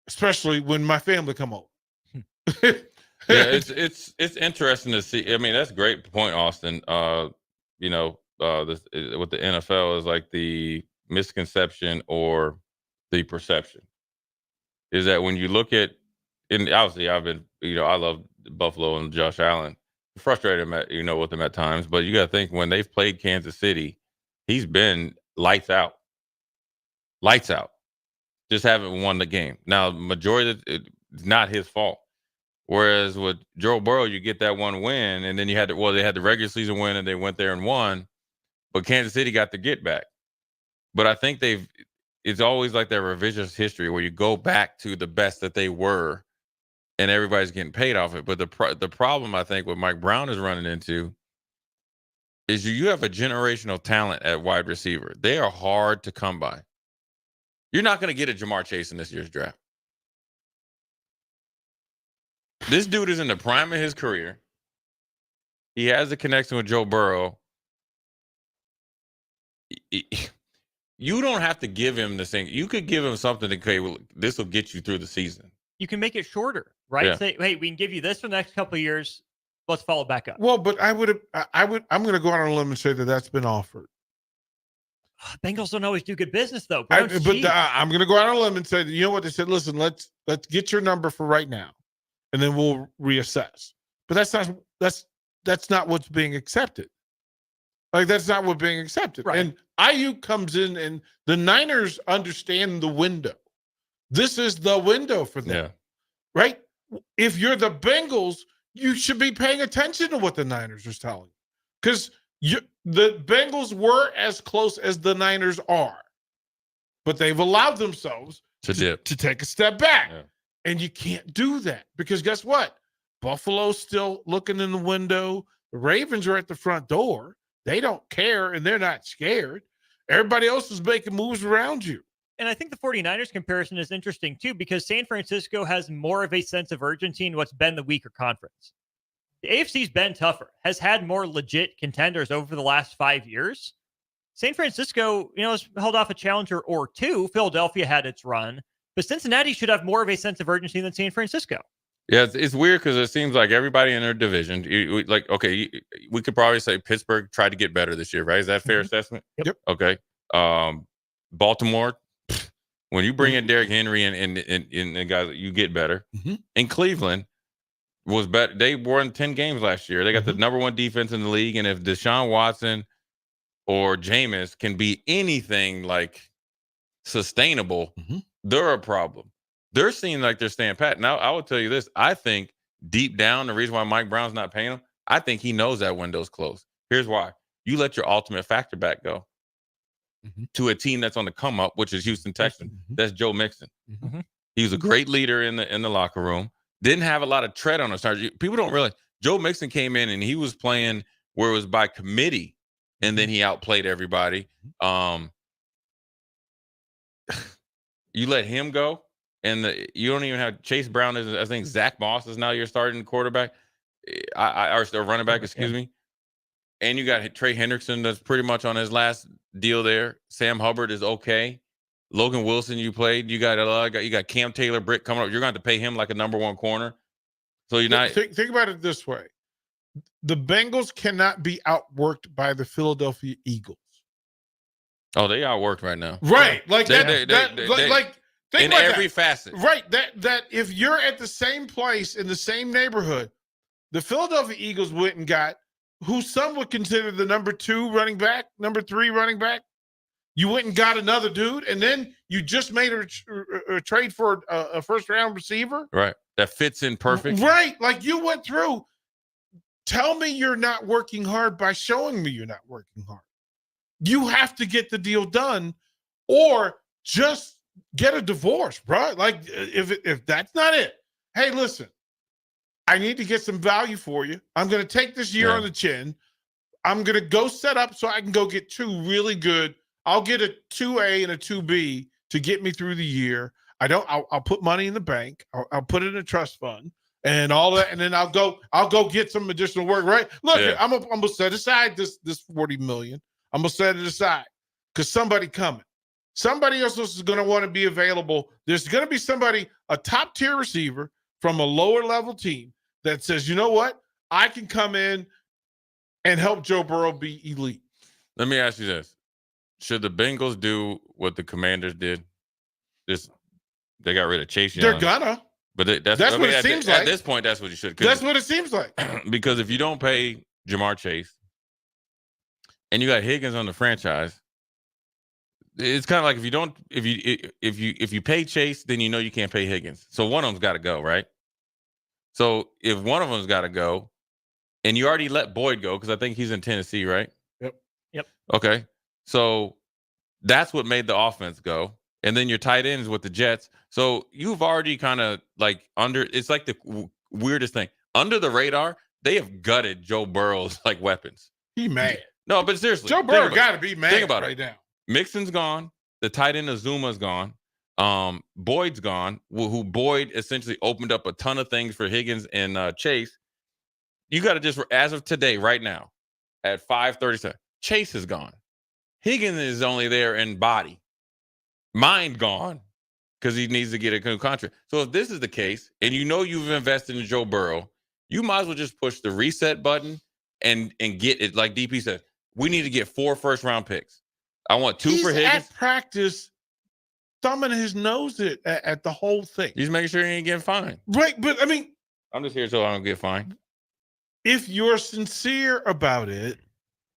Especially when my family come over. Yeah, it's interesting to see. I mean, that's a great point, Austin. This with the NFL is like the misconception or the perception is that when you look at, and obviously I love Buffalo and Josh Allen, frustrated with him at times, but you got to think when they've played Kansas City, he's been lights out, just haven't won the game. Now, majority of it's not his fault. Whereas with Joe Burrow, you get that one win, and then they had the regular season win, and they went there and won, but Kansas City got the get back. But I think it's always like that revisionist history where you go back to the best that they were, and everybody's getting paid off it. But the problem I think what Mike Brown is running into is you have a generational talent at wide receiver. They are hard to come by. You're not going to get a Jamar Chase in this year's draft. This dude is in the prime of his career. He has a connection with Joe Burrow. You don't have to give him the thing. You could give him something to say, well, this will get you through the season. You can make it shorter, right? Yeah. Say, hey, we can give you this for the next couple of years. Let's follow back up. Well, but I'm going to go out on a limb and say that's been offered. Bengals don't always do good business, though. I'm going to go out on a limb and say, you know what? They said, listen, let's get your number for right now, and then we'll reassess. But that's not what's being accepted. Like, that's not what's being accepted. Right. And Ayuk comes in, and the Niners understand the window. This is the window for them. Yeah. Right? If you're the Bengals, you should be paying attention to what the Niners are telling you. Because the Bengals were as close as the Niners are. But they've allowed themselves to take a step back. Yeah. And you can't do that. Because guess what? Buffalo's still looking in the window. The Ravens are at the front door. They don't care, and they're not scared. Everybody else is making moves around you. And I think the 49ers comparison is interesting, too, because San Francisco has more of a sense of urgency in what's been the weaker conference. The AFC's been tougher, has had more legit contenders over the last 5 years. San Francisco, has held off a challenger or two. Philadelphia had its run, but Cincinnati should have more of a sense of urgency than San Francisco. Yeah, it's weird because it seems like everybody in their division, we could probably say Pittsburgh tried to get better this year, right? Is that a fair assessment? Yep. Okay. Baltimore, when you bring in Derrick Henry and guys, you get better. Mm-hmm. And Cleveland was better. They won 10 games last year. They got the number one defense in the league, and if Deshaun Watson or Jameis can be anything like sustainable, they're a problem. They're seeing like they're staying pat. Now, I will tell you this. I think deep down, the reason why Mike Brown's not paying him, I think he knows that window's closed. Here's why. You let your ultimate factor back go to a team that's on the come up, which is Houston Texans. That's Joe Mixon. He was a great leader in the locker room. Didn't have a lot of tread on us. People don't realize Joe Mixon came in and he was playing where it was by committee, and then he outplayed everybody. You let him go. And you don't even have Chase Brown. I think Zach Moss is now your starting quarterback, or running back, excuse me. And you got Trey Hendrickson that's pretty much on his last deal there. Sam Hubbard is okay. Logan Wilson, you played. You got Cam Taylor Britt coming up. You're going to have to pay him like a number one corner. So you're not. Think about it this way: the Bengals cannot be outworked by the Philadelphia Eagles. Oh, they outworked right now. Right, like They- think in about every that. facet. Right. That if you're at the same place in the same neighborhood, the Philadelphia Eagles went and got who some would consider the number 2 running back, number 3 running back. You went and got another dude, and then you just made a trade for a first-round receiver. Right. That fits in perfect. Right. Like you went through. Tell me you're not working hard by showing me you're not working hard. You have to get the deal done, or just get a divorce, bro. Like if that's not it, hey, listen, I need to get some value for you. I'm going to take this year on the chin. I'm going to go set up so I can go get 2 really good. I'll get a 2A and a 2B to get me through the year. I'll put money in the bank. I'll put it in a trust fund. and all that, and then I'll go get some additional work. Right? Look, Yeah. I'm gonna set aside this $40 million. I'm gonna set it aside because somebody coming. Somebody else is going to want to be available. There's going to be somebody, a top tier receiver from a lower level team that says, you know what? I can come in and help Joe Burrow be elite. Let me ask you this. Should the Bengals do what the Commanders did? They got rid of Chase Young. They're gonna. But that's what it seems like. At this point, that's what you should. That's what it seems like. Because if you don't pay Jamar Chase and you got Higgins on the franchise, it's kind of like if you pay Chase, then you know you can't pay Higgins. So one of them's got to go, right? So if one of them's got to go, and you already let Boyd go because I think he's in Tennessee, right? Yep. Okay. So that's what made the offense go. And then your tight ends with the Jets. So you've already kind of like it's like the weirdest thing. Under the radar, they have gutted Joe Burrow's like weapons. He mad. No, but seriously. Joe Burrow got to be mad think about right it. now. Mixon's gone. The tight end Azuma's gone. Boyd's gone. Who Boyd essentially opened up a ton of things for Higgins and Chase. You got to just, as of today, right now, at 5:37, Chase is gone. Higgins is only there in body. Mind gone because he needs to get a new contract. So if this is the case, and you know you've invested in Joe Burrow, you might as well just push the reset button and get it. Like DP said, we need to get 4 first-round picks. I want 2 for Higgins. At practice, thumbing his nose at the whole thing. He's making sure he ain't getting fined. Right, but I mean, I'm just here so I don't get fined. If you're sincere about it,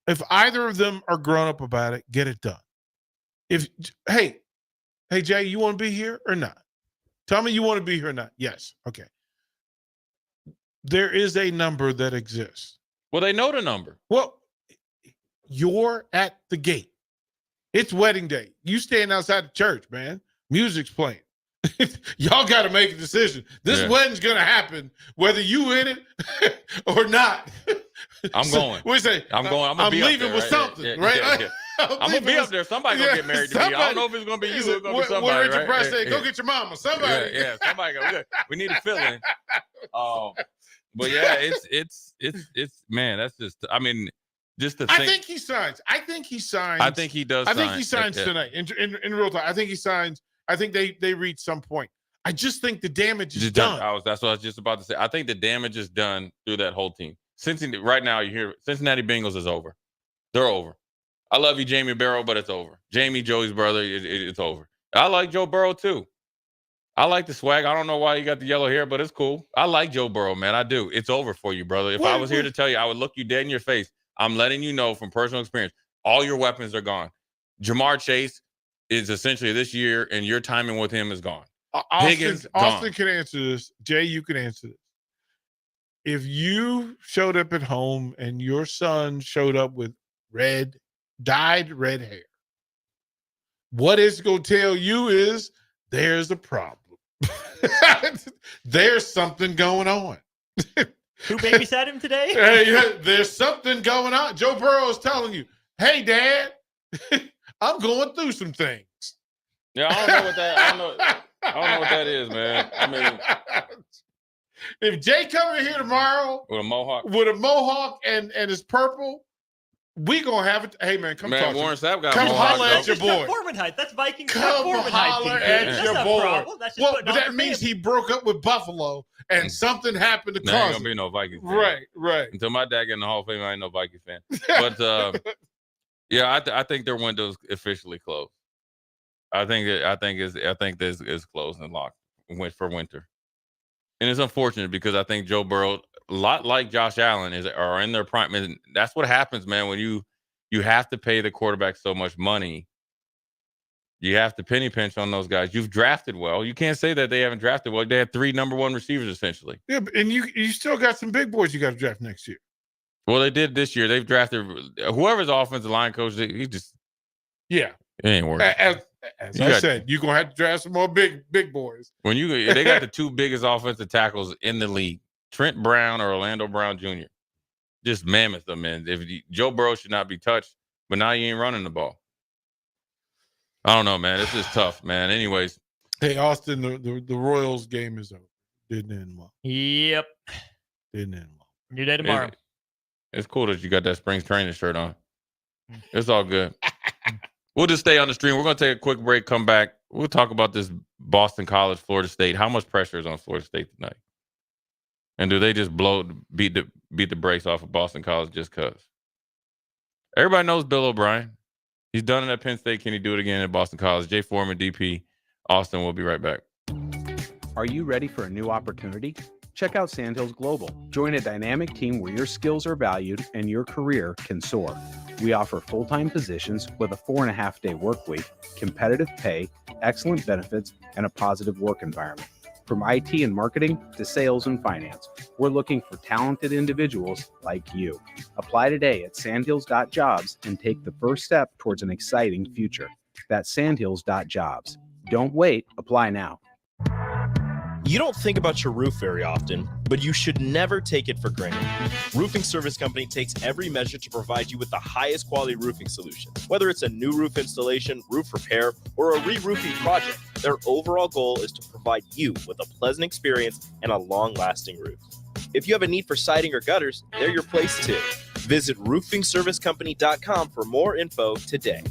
if either of them are grown up about it, get it done. Hey, Jay, you want to be here or not? Tell me you want to be here or not. Yes. Okay. There is a number that exists. Well, they know the number. Well, you're at the gate. It's wedding day. You standing outside the church, man. Music's playing. Y'all got to make a decision. This wedding's going to happen, whether you in it or not. I'm going. We say, I'm going. I'm leaving there, with right? something, right? Yeah. I'm going to be up there. Somebody's going to get married to me. I don't know if it's going to be you. It's going to be somebody, what Richard right? Price said, go get your mama. Somebody. Yeah, somebody. We need a fill-in. But yeah, it's man, that's just, I mean, just to think. I think he signs. I think he signs. I think he does. I think he signs tonight. In real time, I think he signs. I think they reach some point. I just think the damage is done. That's what I was just about to say. I think the damage is done through that whole team. Right now, you hear Cincinnati Bengals is over. They're over. I love you, Jamie Barrow, but it's over. Jamie, Joey's brother, it's over. I like Joe Burrow too. I like the swag. I don't know why you got the yellow hair, but it's cool. I like Joe Burrow, man. I do. It's over for you, brother. If I was here to tell you, I would look you dead in your face. I'm letting you know from personal experience, all your weapons are gone. Jamar Chase is essentially this year, and your timing with him is gone. Austin can answer this. Jay, you can answer this. If you showed up at home and your son showed up with dyed red hair, what it's going to tell you is there's a problem. There's something going on. Who babysat him today? Hey, there's something going on. Joe Burrow is telling you, hey, Dad, I'm going through some things. Yeah, I don't know what that. I don't know what that is, man. I mean, if Jay come in here tomorrow with a mohawk and it's purple, we gonna have it. Hey, man, come talk. Warren Sapp got come holler at your That's boy. Foreman height. That's Viking. Come holler at your boy. Well, but that means he broke up with Buffalo and something happened to cause ain't gonna be no Viking fan. Right. Until my dad get in the Hall of Fame, I ain't no Viking fan. But yeah, I think their window's officially closed. I think this is closed and locked for winter, and it's unfortunate because I think Joe Burrow, a lot like Josh Allen, are in their prime. And that's what happens, man. When you have to pay the quarterback so much money, you have to penny pinch on those guys. You've drafted well. You can't say that they haven't drafted well. They had 3 number 1 receivers essentially. Yeah, and you still got some big boys you got to draft next year. Well, they did this year. They've drafted whoever's offensive line coach. He just it ain't working. As I said, you're gonna have to draft some more big boys. When they got the 2 biggest offensive tackles in the league, Trent Brown or Orlando Brown Jr. Just mammoth them, man. Joe Burrow should not be touched, but now you ain't running the ball. I don't know, man. This is tough, man. Anyways, hey Austin, the Royals game is over. Didn't end well. Yep. Didn't end well. New day tomorrow. It's cool that you got that Springs training shirt on. It's all good. We'll just stay on the stream. We're going to take a quick break, come back. We'll talk about this Boston College, Florida State. How much pressure is on Florida State tonight? And do they just beat the brakes off of Boston College just because? Everybody knows Bill O'Brien. He's done it at Penn State. Can he do it again at Boston College? Jay Foreman, DP, Austin. We'll be right back. Are you ready for a new opportunity? Check out Sandhills Global. Join a dynamic team where your skills are valued and your career can soar. We offer full-time positions with a 4.5-day work week, competitive pay, excellent benefits, and a positive work environment. From IT and marketing to sales and finance, we're looking for talented individuals like you. Apply today at sandhills.jobs and take the first step towards an exciting future. That's sandhills.jobs. Don't wait. Apply now. You don't think about your roof very often, but you should never take it for granted. Roofing Service Company takes every measure to provide you with the highest quality roofing solution. Whether it's a new roof installation, roof repair, or a re-roofing project, their overall goal is to provide you with a pleasant experience and a long-lasting roof. If you have a need for siding or gutters, they're your place too. Visit roofingservicecompany.com for more info today.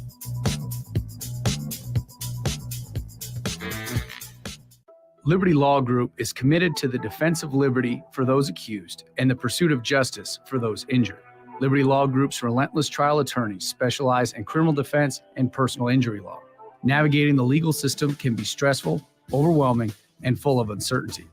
Liberty Law Group is committed to the defense of liberty for those accused and the pursuit of justice for those injured. Liberty Law Group's relentless trial attorneys specialize in criminal defense and personal injury law. Navigating the legal system can be stressful, overwhelming, and full of uncertainty.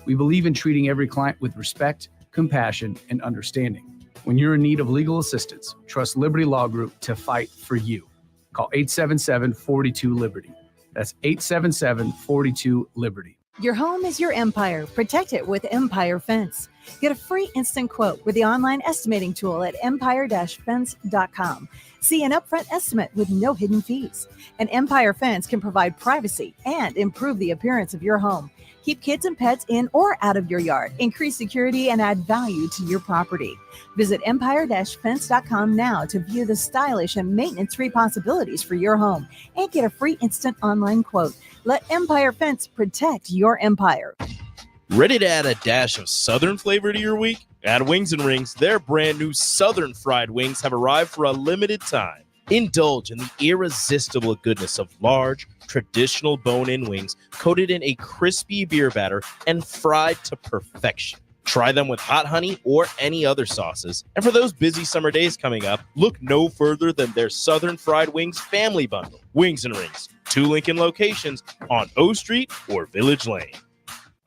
We believe in treating every client with respect, compassion, and understanding. When you're in need of legal assistance, trust Liberty Law Group to fight for you. Call 877-42-LIBERTY. That's 877-42-LIBERTY. Your home is your empire. Protect it with Empire Fence. Get a free instant quote with the online estimating tool at empire-fence.com. See an upfront estimate with no hidden fees. An Empire Fence can provide privacy and improve the appearance of your home. Keep kids and pets in or out of your yard. Increase security and add value to your property. Visit empire-fence.com now to view the stylish and maintenance-free possibilities for your home and get a free instant online quote. Let Empire Fence protect your empire. Ready to add a dash of Southern flavor to your week? At Wings and Rings, their brand new Southern fried wings have arrived for a limited time. Indulge in the irresistible goodness of large, traditional bone-in wings coated in a crispy beer batter and fried to perfection. Try them with hot honey or any other sauces. And for those busy summer days coming up, look no further than their Southern Fried Wings Family Bundle. Wings and Rings, 2 Lincoln locations on O Street or Village Lane.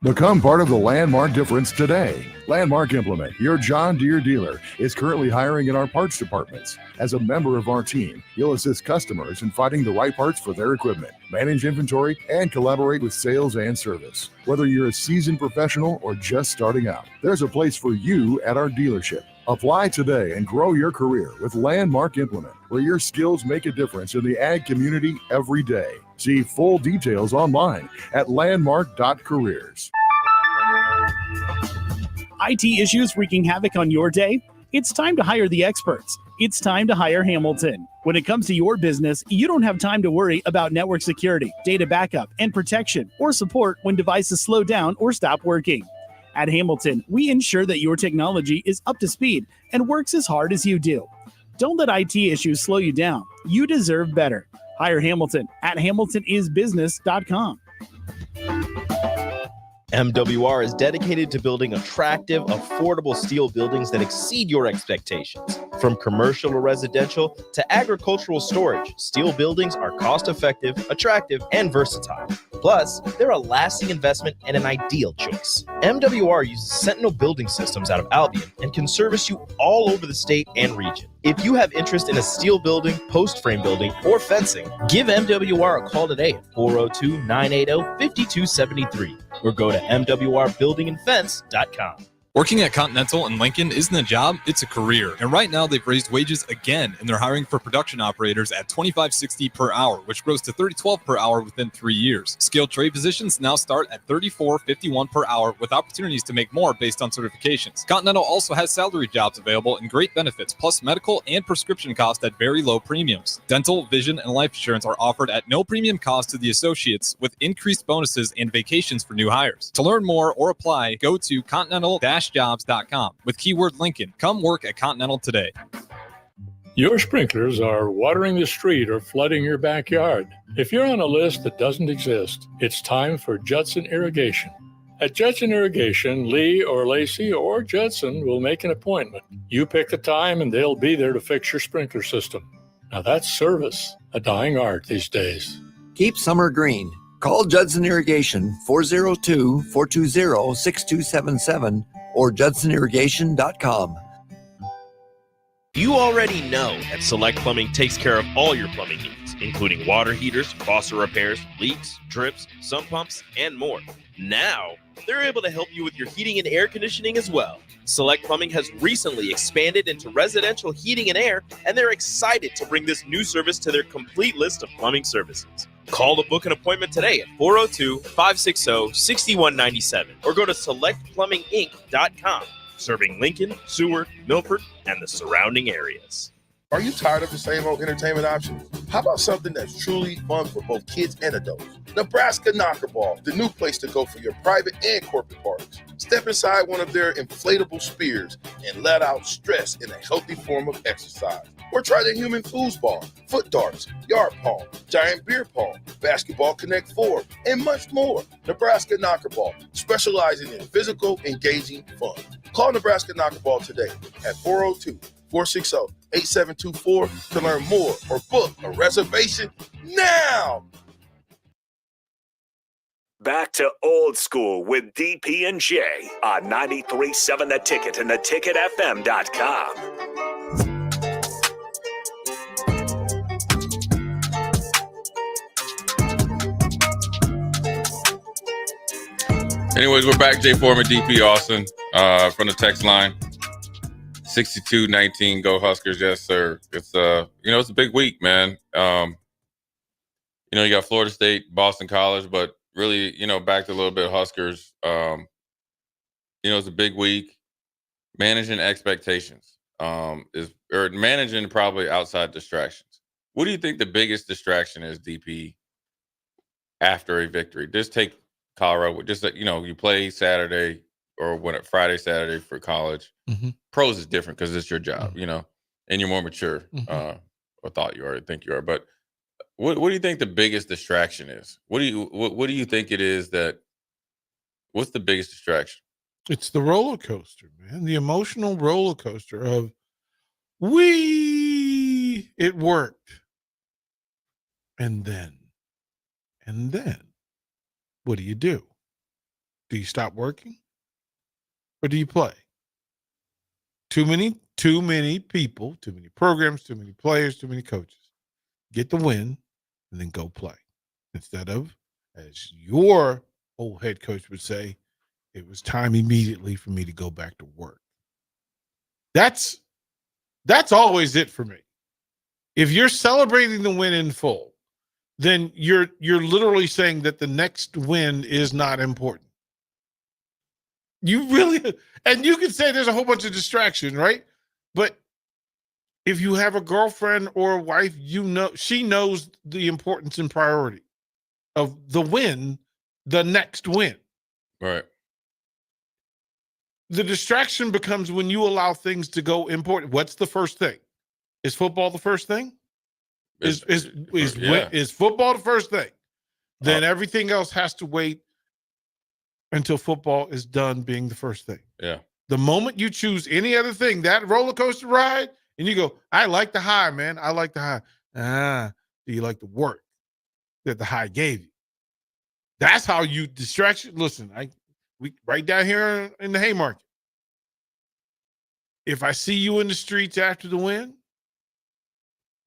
Become part of the Landmark difference today. Landmark Implement, your John Deere dealer, is currently hiring in our parts departments. As a member of our team, you'll assist customers in finding the right parts for their equipment, manage inventory, and collaborate with sales and service. Whether you're a seasoned professional or just starting out, there's a place for you at our dealership. Apply today and grow your career with Landmark Implement, where your skills make a difference in the ag community every day. See full details online at landmark.careers. IT issues wreaking havoc on your day? It's time to hire the experts. It's time to hire Hamilton. When it comes to your business, you don't have time to worry about network security, data backup, and protection, or support when devices slow down or stop working. At Hamilton, we ensure that your technology is up to speed and works as hard as you do. Don't let IT issues slow you down. You deserve better. Hire Hamilton at hamiltonisbusiness.com. MWR is dedicated to building attractive, affordable steel buildings that exceed your expectations. From commercial or residential to agricultural storage, steel buildings are cost-effective, attractive, and versatile. Plus, they're a lasting investment and an ideal choice. MWR uses Sentinel Building Systems out of Albion and can service you all over the state and region. If you have interest in a steel building, post frame building, or fencing, give MWR a call today at 402-980-5273 or go to MWRbuildingandfence.com. Working at Continental in Lincoln isn't a job, it's a career. And right now they've raised wages again, and they're hiring for production operators at $25.60 per hour, which grows to $30.12 per hour within 3 years. Skilled trade positions now start at $34.51 per hour with opportunities to make more based on certifications. Continental also has salary jobs available and great benefits, plus medical and prescription costs at very low premiums. Dental, vision, and life insurance are offered at no premium cost to the associates, with increased bonuses and vacations for new hires. To learn more or apply, go to continental-jobs.com with keyword Lincoln. Come work at Continental today. Your sprinklers are watering the street or flooding your backyard. If you're on a list that doesn't exist, it's time for Judson Irrigation. At Judson Irrigation, Lee or Lacey or Judson will make an appointment. You pick the time and they'll be there to fix your sprinkler system. Now that's service, a dying art these days. Keep summer green. Call Judson Irrigation 402-420-6277 or judsonirrigation.com. You already know that Select Plumbing takes care of all your plumbing needs, including water heaters, faucet repairs, leaks, drips, sump pumps, and more. Now, they're able to help you with your heating and air conditioning as well. Select Plumbing has recently expanded into residential heating and air, and they're excited to bring this new service to their complete list of plumbing services. Call to book an appointment today at 402-560-6197 or go to selectplumbinginc.com, serving Lincoln, Seward, Milford, and the surrounding areas. Are you tired of the same old entertainment options? How about something that's truly fun for both kids and adults? Nebraska Knockerball, the new place to go for your private and corporate parties. Step inside one of their inflatable spears and let out stress in a healthy form of exercise. Or try the human foosball, foot darts, yard pong, giant beer pong, basketball Connect 4, and much more. Nebraska Knockerball, specializing in physical, engaging fun. Call Nebraska Knockerball today at 402-460-8724 to learn more or book a reservation now. Back to old school with DP and J on 93.7 The Ticket and theticketfm.com. Anyways, we're back. Jay Foreman, DP Austin from the text line. 62-19, go Huskers, yes sir. It's it's a big week, man. You got Florida State, Boston College, but really, back to a little bit of Huskers. It's a big week. Managing expectations or managing probably outside distractions. What do you think the biggest distraction is, DP, after a victory? Just take Colorado. Just you play Saturday or Friday, Saturday for college. Mm-hmm. Pros is different because it's your job, and you're more mature. Or thought you are, think you are. But what do you think the biggest distraction is? What do you think it is what's the biggest distraction? It's the roller coaster, man. The emotional roller coaster of it worked. And then what do? Do you stop working? Or do you play? Too many people, too many programs, too many players, too many coaches. Get the win and then go play. Instead of, as your old head coach would say, it was time immediately for me to go back to work. That's always it for me. If you're celebrating the win in full, then you're literally saying that the next win is not important. You really, and you can say there's a whole bunch of distraction, right? But if you have a girlfriend or a wife, she knows the importance and priority of the win, the next win. Right. The distraction becomes when you allow things to go important. What's the first thing? Is football the first thing? Is football the first thing? Then everything else has to wait until football is done being the first thing. Yeah. The moment you choose any other thing, that roller coaster ride, and you go, I like the high, man. I like the high. Do you like the work that the high gave you? That's how you distract you. Listen, we right down here in the Haymarket. If I see you in the streets after the win,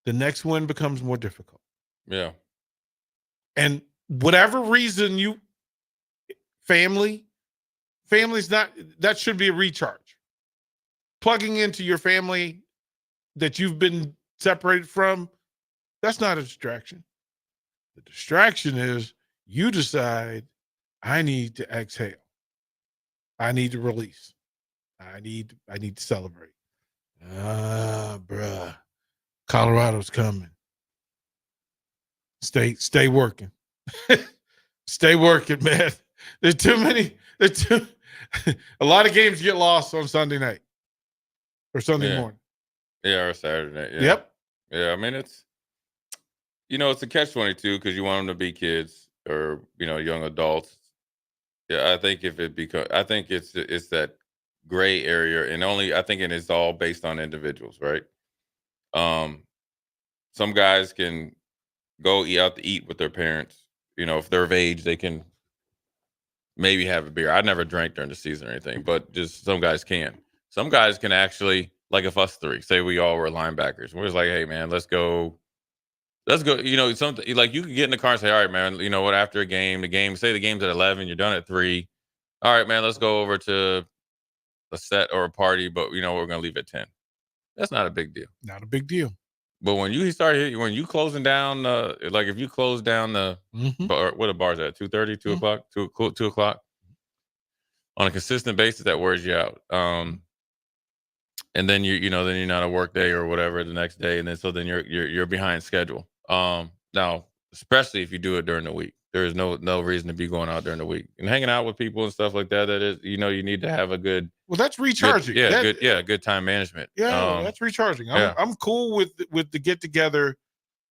the next win becomes more difficult. Yeah. And whatever reason family, Family's not, that should be a recharge. Plugging into your family that you've been separated from, that's not a distraction. The distraction is you decide, I need to exhale. I need to release. I need to celebrate. Bruh. Colorado's coming. Stay working. Stay working, man. There's too many. A lot of games get lost on Sunday night or Sunday morning. Yeah, or Saturday night. Yeah. Yep. Yeah, I mean, it's a catch-22 because you want them to be kids or, young adults. Yeah, I think I think it's that gray area, and I think it's all based on individuals, right? Some guys can go out to eat with their parents. If they're of age, they can maybe have a beer. I never drank during the season or anything, but just some guys can. Some guys can actually, like if us three, say we all were linebackers, we're just like, hey man, let's go. Something like you could get in the car and say, all right, man, you know what? After say the game's at 11, you're done at 3. All right, man, let's go over to a set or a party, but we're going to leave at 10. That's not a big deal. Not a big deal. But when you closing down, like if you close down the bar, what are bars at 2:30, 2 o'clock, 2 o'clock on a consistent basis, that wears you out. And then you're not a work day or whatever the next day, and then you're behind schedule. Now, especially if you do it during the week, there is no reason to be going out during the week and hanging out with people and stuff like that. That is, you need to have a good. Well, that's recharging. Good time management. Yeah, that's recharging. I'm cool with the get together.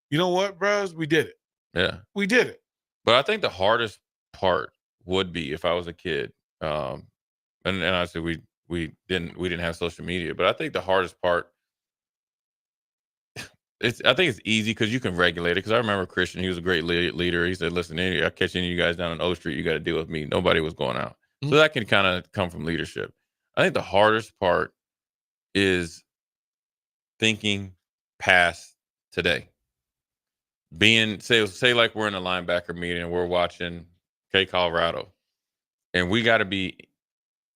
You know what, bros? We did it. Yeah, we did it. But I think the hardest part would be if I was a kid, and obviously we didn't have social media, but I think the hardest part. I think it's easy because you can regulate it. Because I remember Christian, he was a great leader. He said, "Listen, I catch any of you guys down on O Street, you got to deal with me." Nobody was going out, so that can kind of come from leadership. I think the hardest part is thinking past today. Being say like we're in a linebacker meeting and we're watching Colorado, and we got to be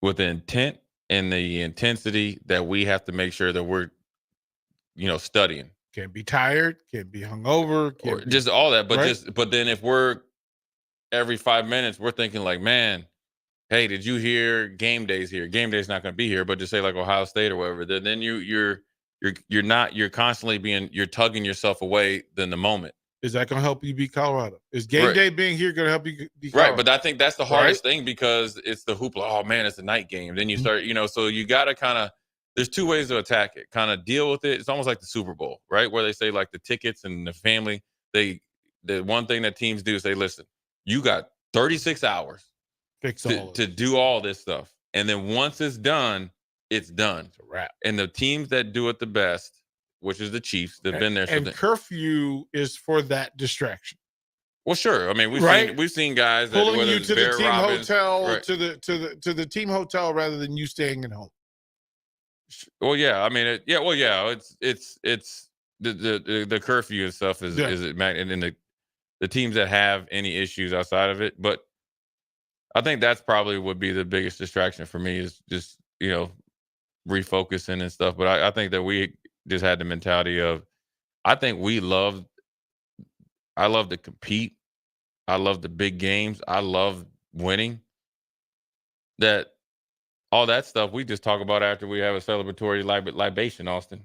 with the intent and the intensity that we have to make sure that we're, studying. Can't be tired, can't be hungover, just all that. But right? but then if we're every 5 minutes, we're thinking like, man, hey, did you hear game day's here? Game day's not going to be here, but just say like Ohio State or whatever. Then you're constantly you're tugging yourself away than the moment. Is that going to help you beat Colorado? Is game day being here going to help you beat Colorado? Right, but I think that's the hardest thing because it's the hoopla. Oh man, it's a night game. Then you start, so you got to kind of. There's two ways to attack it. Kind of deal with it. It's almost like the Super Bowl, right? Where they say like the tickets and the family. The one thing that teams do is say, listen, you got 36 hours to do all this stuff, and then once it's done, it's done. It's a wrap. And the teams that do it the best, which is the Chiefs, they've been there. And curfew is for that distraction. Well, sure. I mean, we've seen guys that pulling you to the team hotel right. to the team hotel rather than you staying at home. Well, yeah. I mean, it's the curfew and stuff is and then the teams that have any issues outside of it. But I think that's probably would be the biggest distraction for me is just refocusing and stuff. But I think that we just had the mentality of I love to compete. I love the big games. I love winning. All that stuff we just talk about after we have a celebratory libation, Austin,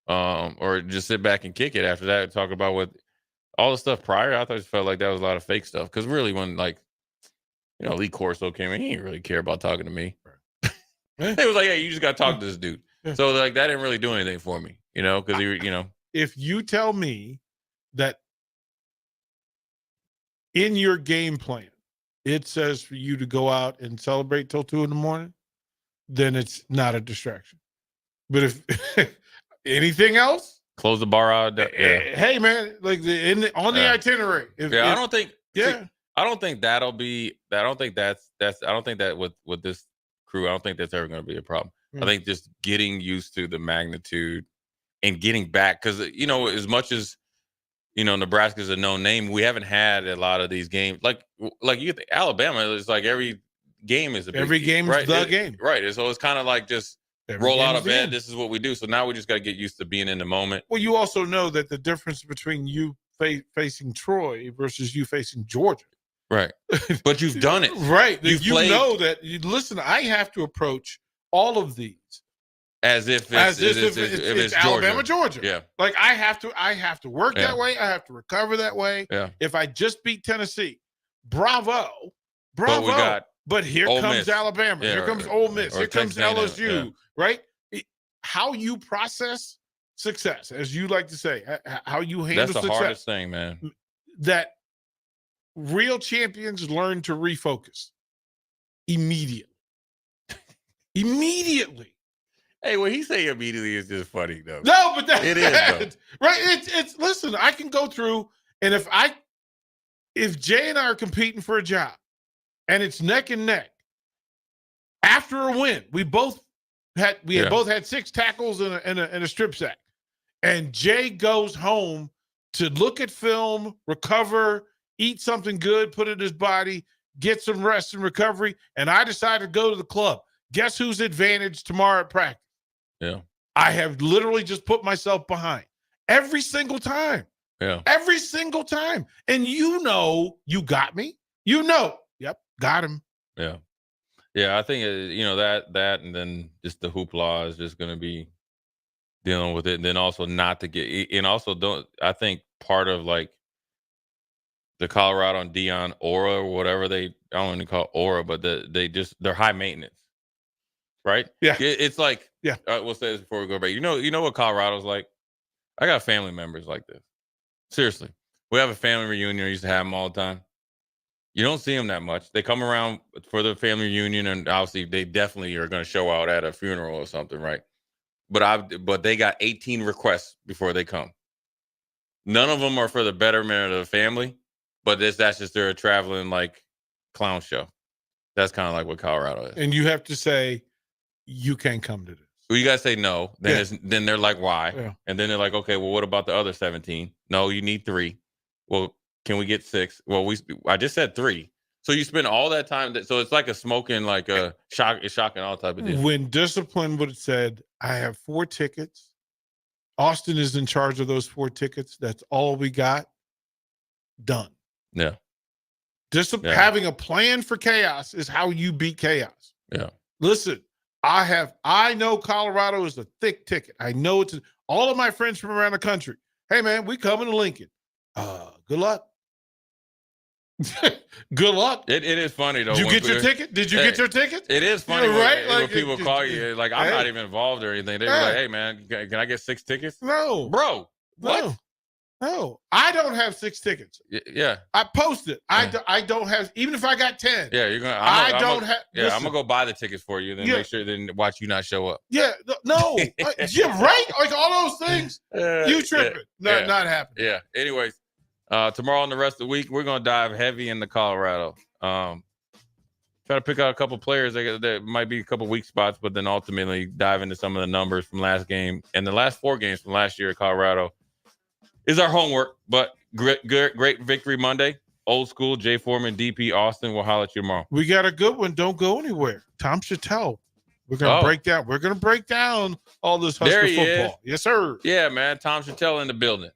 or just sit back and kick it after that and talk about what all the stuff prior. I thought it felt like that was a lot of fake stuff. Because really when Lee Corso came in, he didn't really care about talking to me. It was like, hey, you just got to talk to this dude. So like that didn't really do anything for me, because if you tell me that in your game plan, it says for you to go out and celebrate till 2 a.m, then it's not a distraction. But if anything else, close the bar out. Hey man, like the itinerary. I don't think. Yeah, I don't think that'll be. I don't think that's. I don't think that with this crew. I don't think that's ever going to be a problem. I think just getting used to the magnitude and getting back because as much as. Nebraska's a known name. We haven't had a lot of these games. Like you think Alabama is like every game is a big Every deal, game is the game. Right. And so it's kind of like just Every roll game out is of the bed. game. This is what we do. So now we just got to get used to being in the moment. Well, you also know that the difference between you facing Troy versus you facing Georgia. Right. But you've done it. Right. You've you played know that. Listen, I have to approach all of these as if it's Alabama, Georgia. Yeah. Like I have to work that way. I have to recover that way. Yeah. If I just beat Tennessee, bravo. But here Ole comes Miss. Alabama. Yeah, Here comes Ole Miss. or Here comes Texas A&M, LSU. Right? How you process success, as you like to say, how you handle That's the success. hardest thing, man. That real champions learn to refocus immediately. Immediately. Hey, when he say immediately, it's just funny though. No, but it is though. Right. It's listen, I can go through, and if Jay and I are competing for a job and it's neck and neck, after a win, we both had both had 6 tackles and a strip sack. And Jay goes home to look at film, recover, eat something good, put it in his body, get some rest and recovery, and I decide to go to the club. Guess who's advantage tomorrow at practice? Yeah. I have literally just put myself behind every single time. Yeah. Every single time. And you got me. Yep, got him. Yeah. Yeah, I think that and then just the hoopla is just going to be dealing with it, and then also not to get, and also I think part of like the Colorado and Dion aura or whatever I don't want to call it aura, but they're high maintenance, right? Yeah, it's like yeah. We'll say this before we go back. You know what Colorado's like. I got family members like this. Seriously, we have a family reunion. I used to have them all the time. You don't see them that much. They come around for the family reunion, and obviously they definitely are going to show out at a funeral or something, right? But they got 18 requests before they come. None of them are for the betterment of the family, but that's just they're a traveling like clown show. That's kind of like what Colorado is. And you have to say, you can't come to this. Well, you gotta say no. Then they're like, why? Yeah. And then they're like, okay, well, what about the other 17? No, you need 3. Well, can we get 6? Well, I just said 3. So you spend all that time. So it's like a smoking, like a shocking all type of deal. When discipline would have said, I have 4 tickets. Austin is in charge of those 4 tickets. That's all we got. Done. Yeah. Having a plan for chaos is how you beat chaos. Yeah. Listen, I know Colorado is a thick ticket. I know all of my friends from around the country. Hey man, we coming to Lincoln. Good luck. Good luck. It is funny though. Did you get your ticket? Did you get your ticket? It is funny, right? When people call you, like I'm not even involved or anything. They're like, "Hey, man, can I get 6 tickets?" No, bro. What? No, I don't have 6 tickets. Yeah, I posted. I don't have. Even if I got 10. Yeah, you're gonna. I don't have. Yeah, I'm gonna go buy the tickets for you, then make sure then watch you not show up. Yeah, no, yeah, right. Like all those things. You tripping? Not happening. Yeah. Anyways. Tomorrow and the rest of the week, we're going to dive heavy into Colorado. Try to pick out a couple players that might be a couple weak spots, but then ultimately dive into some of the numbers from last game. And the last 4 games from last year at Colorado is our homework, but great victory Monday. Old school, Jay Foreman, DP, Austin. We'll holler at you tomorrow. We got a good one. Don't go anywhere. Tom Chattel. We're going to break down. We're going to break down all this Husker football. Yes, sir. Yeah, man. Tom Chattel in the building.